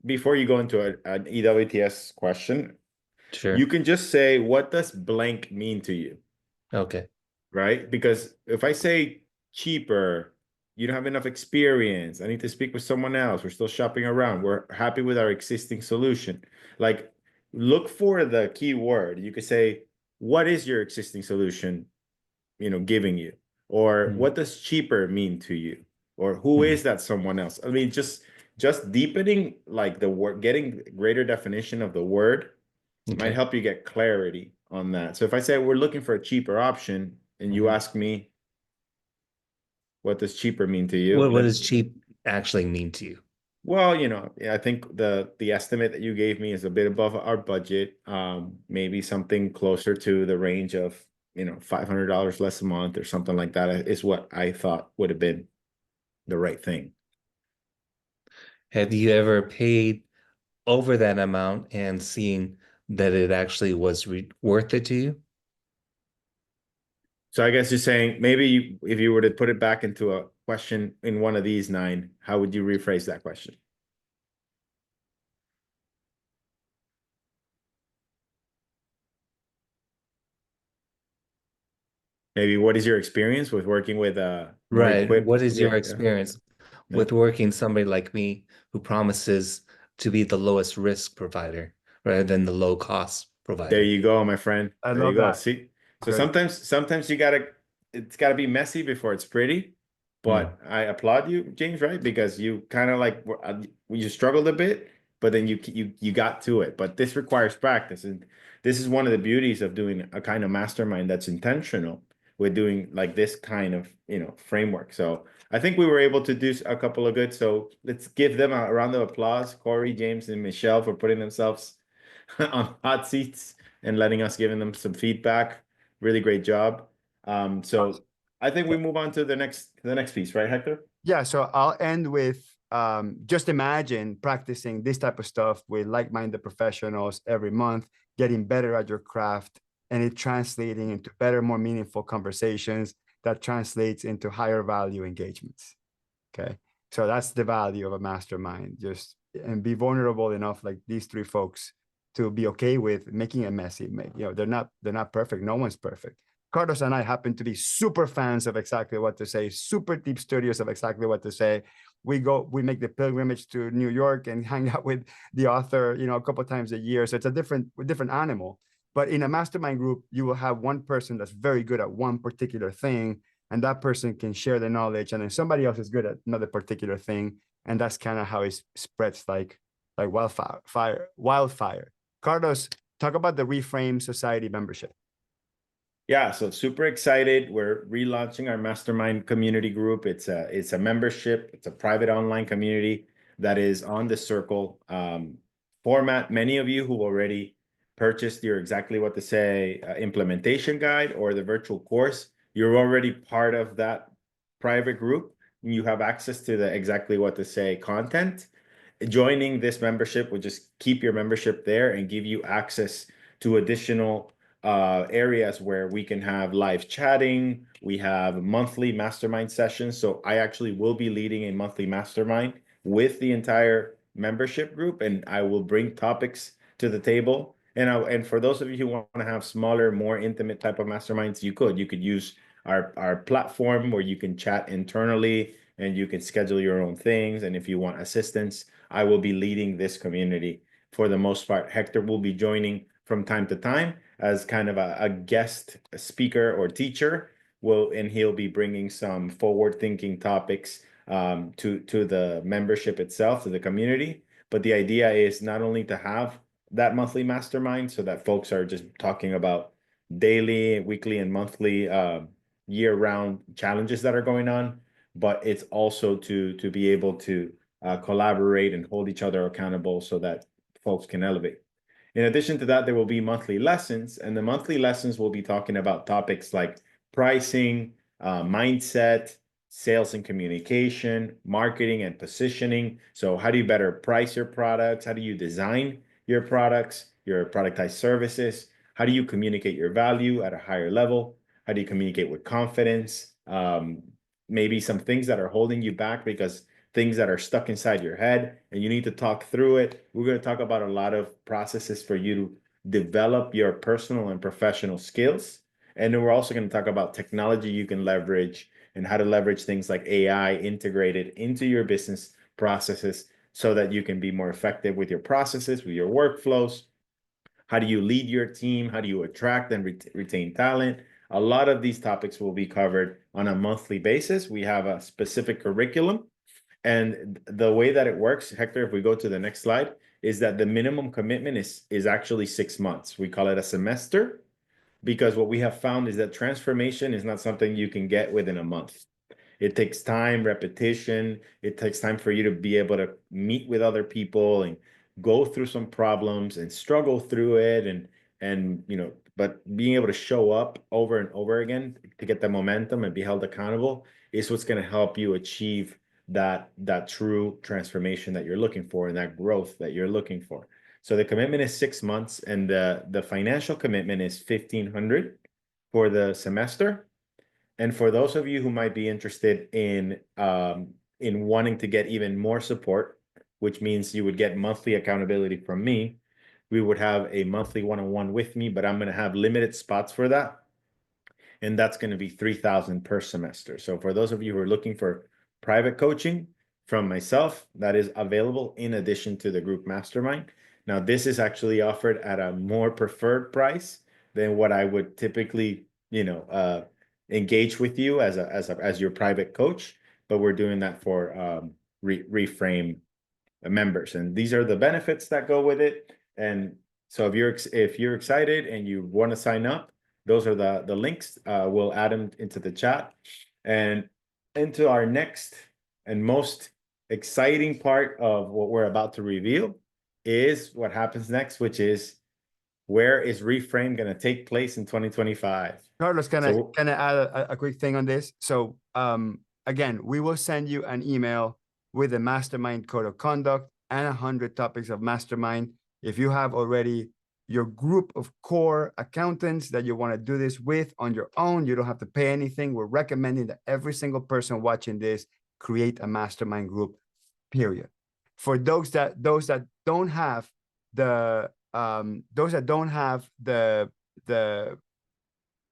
before you go into an EWTS question, Sure. you can just say, what does blank mean to you? Okay. Right? Because if I say cheaper, you don't have enough experience, I need to speak with someone else, we're still shopping around, we're happy with our existing solution. Like, look for the keyword. You could say, what is your existing solution, giving you? Or what does cheaper mean to you? Or who is that someone else? I mean, just deepening like the word, getting greater definition of the word might help you get clarity on that. So if I say we're looking for a cheaper option and you ask me, what does cheaper mean to you? What does cheap actually mean to you? Well, I think the estimate that you gave me is a bit above our budget. Maybe something closer to the range of, $500 less a month or something like that is what I thought would have been the right thing. Have you ever paid over that amount and seen that it actually was worth it to you? So I guess you're saying maybe if you were to put it back into a question in one of these 9, how would you rephrase that question? Maybe what is your experience with working with Right. equipped? What is your experience with working somebody like me who promises to be the lowest risk provider rather than the low cost provider? There you go, my friend. I There love you go. that. See, so Great. sometimes it's gotta be messy before it's pretty. But I applaud you, James, right? Because you kind of like you struggled a bit, but then you got to it. But this requires practice, and this is one of the beauties of doing a kind of mastermind that's intentional with doing like this kind of framework. So I think we were able to do a couple of good. So let's give them a round of applause, Corey, James, and Michelle, for putting themselves on hot seats and letting us giving them some feedback. Really great job. So I think we move on to the next piece, right, Hector? Yeah, so I'll end with just imagine practicing this type of stuff with like-minded professionals every month, getting better at your craft, and it translating into better, more meaningful conversations that translates into higher value engagements. Okay, so that's the value of a mastermind. Just and be vulnerable enough, like these 3 folks, to be okay with making it messy. They're not perfect. No one's perfect. Carlos and I happen to be super fans of exactly what to say, super deep studios of exactly what to say. We make the pilgrimage to New York and hang out with the author, a couple of times a year. So it's a different animal. But in a mastermind group, you will have one person that's very good at one particular thing, and that person can share the knowledge, and then somebody else is good at another particular thing, and that's kind of how it spreads like wildfire. Carlos, talk about the Reframe Society membership. Yeah, so super excited. We're relaunching our mastermind community group. It's a membership. It's a private online community that is on the Circle format. Many of you who already purchased your Exactly What to Say implementation guide or the virtual course, you're already part of that private group. You have access to the Exactly What to Say content. Joining this membership will just keep your membership there and give you access to additional areas where we can have live chatting. We have monthly mastermind sessions. So I actually will be leading a monthly mastermind with the entire membership group, and I will bring topics to the table. And for those of you who want to have smaller, more intimate type of masterminds, you could use our platform where you can chat internally and you can schedule your own things. And if you want assistance, I will be leading this community for the most part. Hector will be joining from time to time as kind of a guest speaker or teacher. And he'll be bringing some forward-thinking topics to the membership itself, to the community. But the idea is not only to have that monthly mastermind so that folks are just talking about daily, weekly, and monthly year-round challenges that are going on, but it's also to be able to collaborate and hold each other accountable so that folks can elevate. In addition to that, there will be monthly lessons, and the monthly lessons will be talking about topics like pricing, mindset, sales and communication, marketing and positioning. So how do you better price your products? How do you design your products, your productized services? How do you communicate your value at a higher level? How do you communicate with confidence? Maybe some things that are holding you back because things that are stuck inside your head and you need to talk through it. We're going to talk about a lot of processes for you to develop your personal and professional skills. And then we're also going to talk about technology you can leverage and how to leverage things like AI integrated into your business processes so that you can be more effective with your processes, with your workflows. How do you lead your team? How do you attract and retain talent? A lot of these topics will be covered on a monthly basis. We have a specific curriculum. And the way that it works, Hector, if we go to the next slide, is that the minimum commitment is actually 6 months. We call it a semester because what we have found is that transformation is not something you can get within a month. It takes time, repetition. It takes time for you to be able to meet with other people and go through some problems and struggle through it. And but being able to show up over and over again to get the momentum and be held accountable is what's going to help you achieve that true transformation that you're looking for and that growth that you're looking for. So the commitment is 6 months, and the financial commitment is $1,500 for the semester. And for those of you who might be interested in wanting to get even more support, which means you would get monthly accountability from me, we would have a monthly one-on-one with me, but I'm going to have limited spots for that. And that's going to be $3,000 per semester. So for those of you who are looking for private coaching from myself, that is available in addition to the group mastermind. Now, this is actually offered at a more preferred price than what I would typically, engage with you as your private coach. But we're doing that for REFRAME members, and these are the benefits that go with it. And so if you're excited and you want to sign up, those are the links. We'll add them into the chat. And into our next and most exciting part of what we're about to reveal is what happens next, which is where is REFRAME going to take place in 2025? Carlos, can I add a quick thing on this? So again, we will send you an email with the mastermind code of conduct and 100 topics of mastermind. If you have already your group of core accountants that you want to do this with on your own, you don't have to pay anything. We're recommending that every single person watching this create a mastermind group, period. For those that don't have the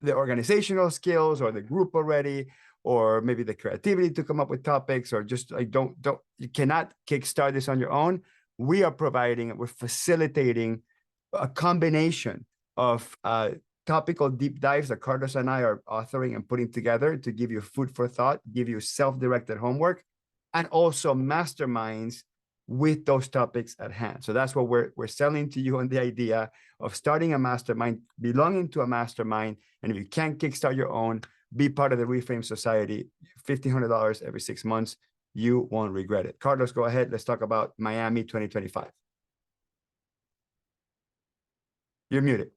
organizational skills or the group already, or maybe the creativity to come up with topics, or just like you cannot kickstart this on your own. We're facilitating a combination of topical deep dives that Carlos and I are authoring and putting together to give you food for thought, give you self-directed homework, and also masterminds with those topics at hand. So that's what we're selling to you on the idea of starting a mastermind, belonging to a mastermind. And if you can't kickstart your own, be part of the Reframe Society, $1,500 every 6 months. You won't regret it. Carlos, go ahead. Let's talk about Miami 2025. You're muted.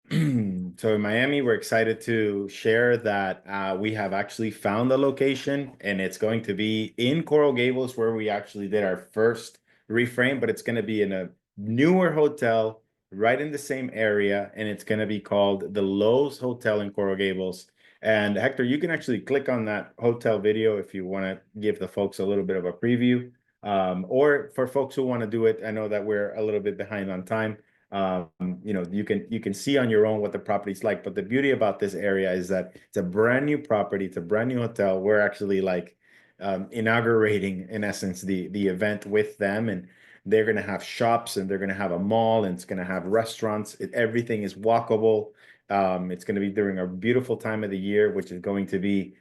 So in Miami, we're excited to share that we have actually found a location, and it's going to be in Coral Gables, where we actually did our first reframe, but it's going to be in a newer hotel right in the same area, and it's going to be called the Lowe's Hotel in Coral Gables. And Hector, you can actually click on that hotel video if you want to give the folks a little bit of a preview. Or for folks who want to do it, I know that we're a little bit behind on time. You know, you can see on your own what the property's like, but the beauty about this area is that it's a brand new property, it's a brand new hotel. We're actually like inaugurating, in essence, the event with them, and they're going to have shops, and they're going to have a mall, and it's going to have restaurants. Everything is walkable. It's going to be during a beautiful time of the year, which is going to be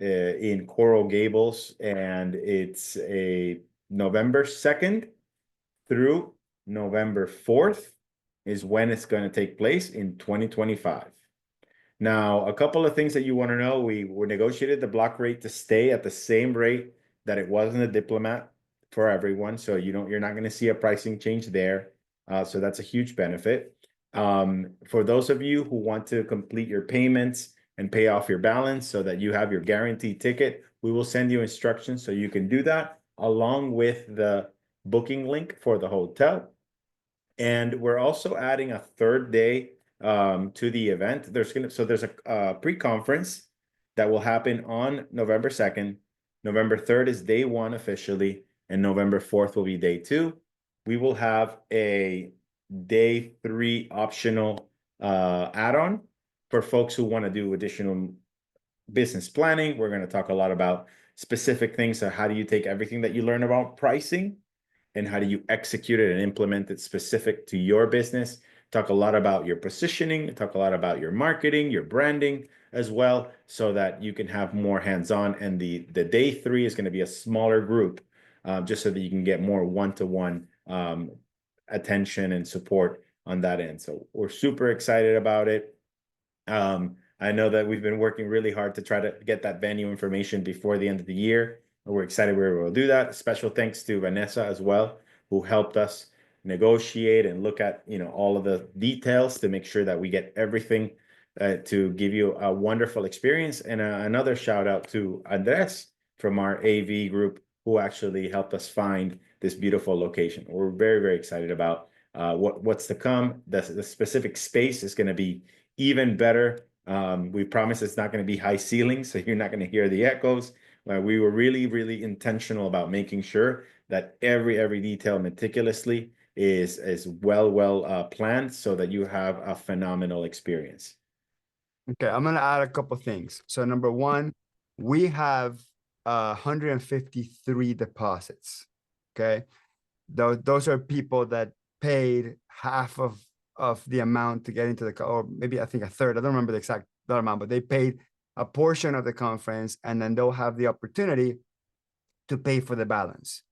in Coral Gables, and it's a November 2nd through November 4th is when it's going to take place in 2025. Now, a couple of things that you want to know. We negotiated the block rate to stay at the same rate that it was in the Diplomat for everyone. So you're not going to see a pricing change there. So that's a huge benefit. For those of you who want to complete your payments and pay off your balance so that you have your guaranteed ticket, we will send you instructions so you can do that, along with the booking link for the hotel. And we're also adding a third day to the event. There's a pre-conference that will happen on November 2nd. November 3rd is day 1 officially, and November 4th will be day 2. We will have a day 3 optional add-on for folks who want to do additional business planning. We're going to talk a lot about specific things. So how do you take everything that you learn about pricing, and how do you execute it and implement it specific to your business? Talk a lot about your positioning, talk a lot about your marketing, your branding as well, so that you can have more hands-on. And the day 3 is going to be a smaller group, just so that you can get more one-to-one attention and support on that end. So we're super excited about it. I know that we've been working really hard to try to get that venue information before the end of the year. We're excited we were able to do that. Special thanks to Vanessa as well, who helped us negotiate and look at, all of the details to make sure that we get everything to give you a wonderful experience. And another shout out to Andres from our AV group, who actually helped us find this beautiful location. We're very, very excited about what's to come. The specific space is going to be even better. We promise it's not going to be high ceilings, so you're not going to hear the echoes. We were really, really intentional about making sure that every detail meticulously is well planned, so that you have a phenomenal experience. Okay, I'm going to add a couple things. So number 1, we have 153 deposits. Okay, those are people that paid half of the amount to get into the, or maybe I think a third. I don't remember the exact dollar amount, but they paid a portion of the conference, and then they'll have the opportunity to pay for the balance.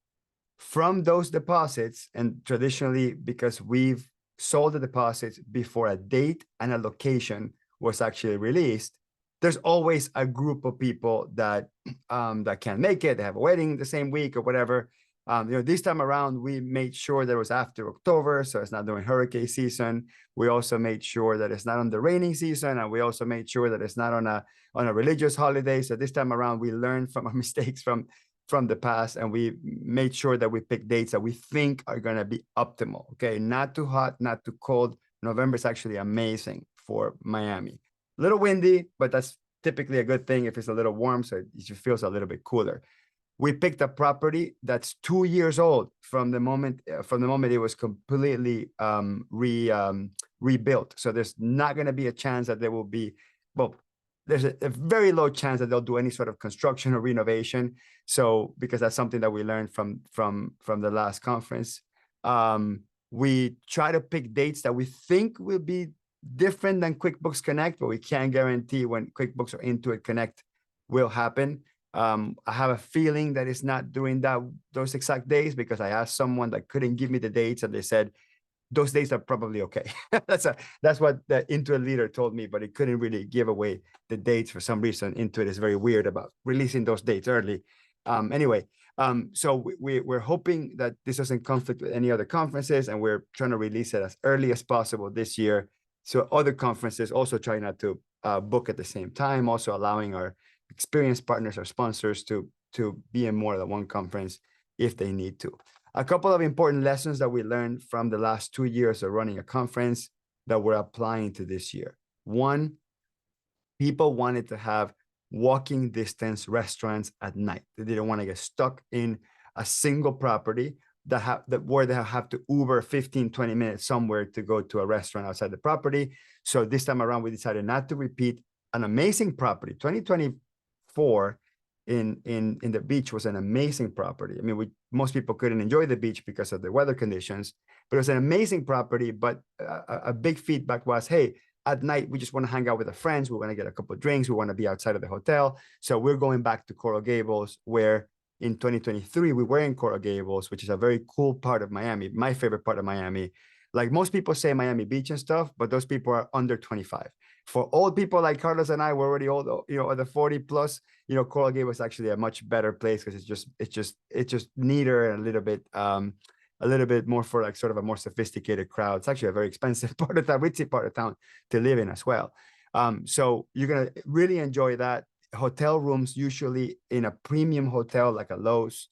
From those deposits, and traditionally, because we've sold the deposits before a date and a location was actually released, there's always a group of people that can't make it. They have a wedding the same week or whatever. This time around, we made sure that it was after October, so it's not during hurricane season. We also made sure that it's not on the rainy season, and we also made sure that it's not on a religious holiday. So this time around, we learned from our mistakes from the past, and we made sure that we pick dates that we think are going to be optimal. Okay, not too hot, not too cold. November is actually amazing for Miami. A little windy, but that's typically a good thing if it's a little warm, so it feels a little bit cooler. We picked a property that's 2 years old from the moment it was completely rebuilt. So there's not going to be a chance that there will be, there's a very low chance that they'll do any sort of construction or renovation. So because that's something that we learned from the last conference. We try to pick dates that we think will be different than QuickBooks Connect, but we can't guarantee when QuickBooks or Intuit Connect will happen. I have a feeling that it's not during those exact days, because I asked someone that couldn't give me the dates, and they said those days are probably okay. That's what the Intuit leader told me, but it couldn't really give away the dates for some reason. Intuit is very weird about releasing those dates early. Anyway, so we're hoping that this doesn't conflict with any other conferences, and we're trying to release it as early as possible this year. So other conferences also try not to book at the same time, also allowing our experienced partners or sponsors to be in more than one conference if they need to. A couple of important lessons that we learned from the last 2 years of running a conference that we're applying to this year. One, people wanted to have walking distance restaurants at night. They didn't want to get stuck in a single property where they have to Uber 15, 20 minutes somewhere to go to a restaurant outside the property. So this time around, we decided not to repeat an amazing property. 2024 in the beach was an amazing property. I mean, most people couldn't enjoy the beach because of the weather conditions, but it was an amazing property. But a big feedback was, hey, at night, we just want to hang out with our friends. We want to get a couple of drinks. We want to be outside of the hotel. So we're going back to Coral Gables, where in 2023, we were in Coral Gables, which is a very cool part of Miami, my favorite part of Miami. Like most people say Miami Beach and stuff, but those people are under 25. For old people like Carlos and I, we're already old, the 40 plus, Coral Gables is actually a much better place, because it's just neater and a little bit more for like sort of a more sophisticated crowd. It's actually a very expensive part of town, ritzy part of town to live in as well. So you're going to really enjoy that. Hotel rooms, usually in a premium hotel like a Lowe's,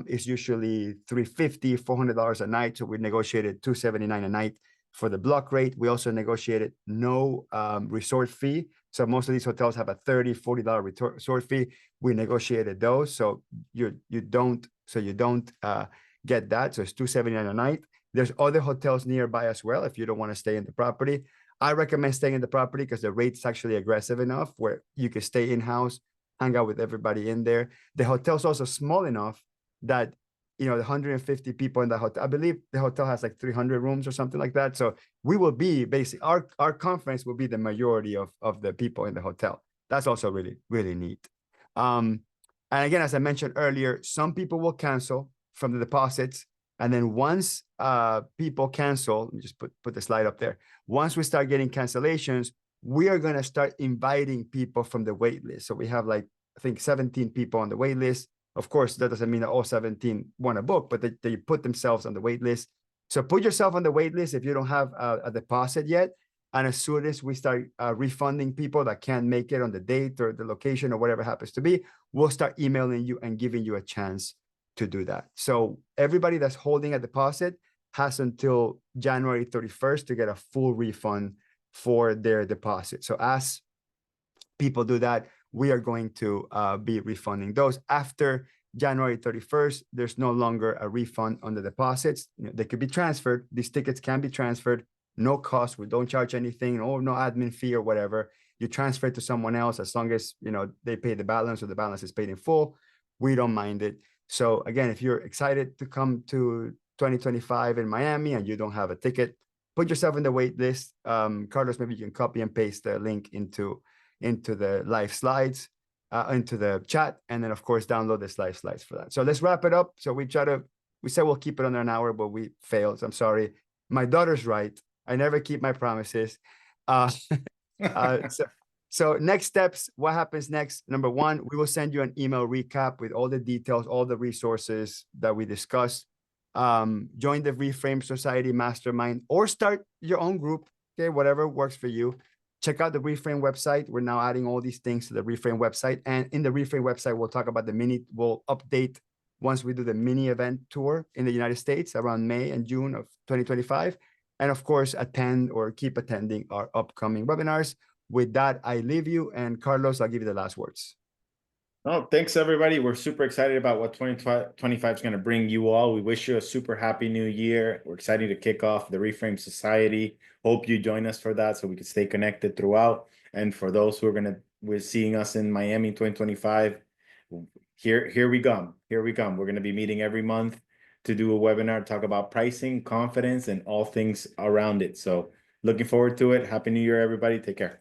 is usually $350, $400 a night. So we negotiated $279 a night for the block rate. We also negotiated no resort fee. So most of these hotels have a $30, $40 resort fee. We negotiated those, so you don't get that. So it's $279 a night. There's other hotels nearby as well if you don't want to stay in the property. I recommend staying in the property because the rate's actually aggressive enough where you can stay in-house, hang out with everybody in there. The hotel's also small enough that, the 150 people in the hotel, I believe the hotel has like 300 rooms or something like that. So we will be basically, our conference will be the majority of the people in the hotel. That's also really, really neat. And again, as I mentioned earlier, some people will cancel from the deposits. And then once people cancel, let me just put the slide up there. Once we start getting cancellations, we are going to start inviting people from the wait list. So we have I think 17 people on the wait list. Of course, that doesn't mean that all 17 want to book, but they put themselves on the wait list. So put yourself on the wait list if you don't have a deposit yet. And as soon as we start refunding people that can't make it on the date or the location or whatever happens to be, we'll start emailing you and giving you a chance to do that. So everybody that's holding a deposit has until January 31st to get a full refund for their deposit. So as people do that, we are going to be refunding those. After January 31st, there's no longer a refund on the deposits. They could be transferred. These tickets can be transferred, no cost. We don't charge anything, or no admin fee or whatever. You transfer it to someone else as long as they pay the balance or the balance is paid in full. We don't mind it. So again, if you're excited to come to 2025 in Miami and you don't have a ticket, put yourself in the wait list. Carlos, maybe you can copy and paste the link into the live slides, into the chat, and then of course download the live slides for that. So let's wrap it up. So we said we'll keep it under an hour, but we failed. So I'm sorry. My daughter's right. I never keep my promises. So next steps, what happens next? Number one, we will send you an email recap with all the details, all the resources that we discussed. Join the REFRAME Society Mastermind or start your own group, okay, whatever works for you. Check out the REFRAME website. We're now adding all these things to the REFRAME website. And in the REFRAME website, we'll talk about we'll update once we do the mini event tour in the United States around May and June of 2025. And of course, attend or keep attending our upcoming webinars. With that, I leave you. And Carlos, I'll give you the last words. Oh, thanks, everybody. We're super excited about what 2025 is going to bring you all. We wish you a super happy new year. We're excited to kick off the REFRAME Society. Hope you join us for that so we can stay connected throughout. And for those who we're seeing us in Miami in 2025, here we come. Here we come. We're going to be meeting every month to do a webinar, talk about pricing, confidence, and all things around it. So looking forward to it. Happy New Year, everybody. Take care.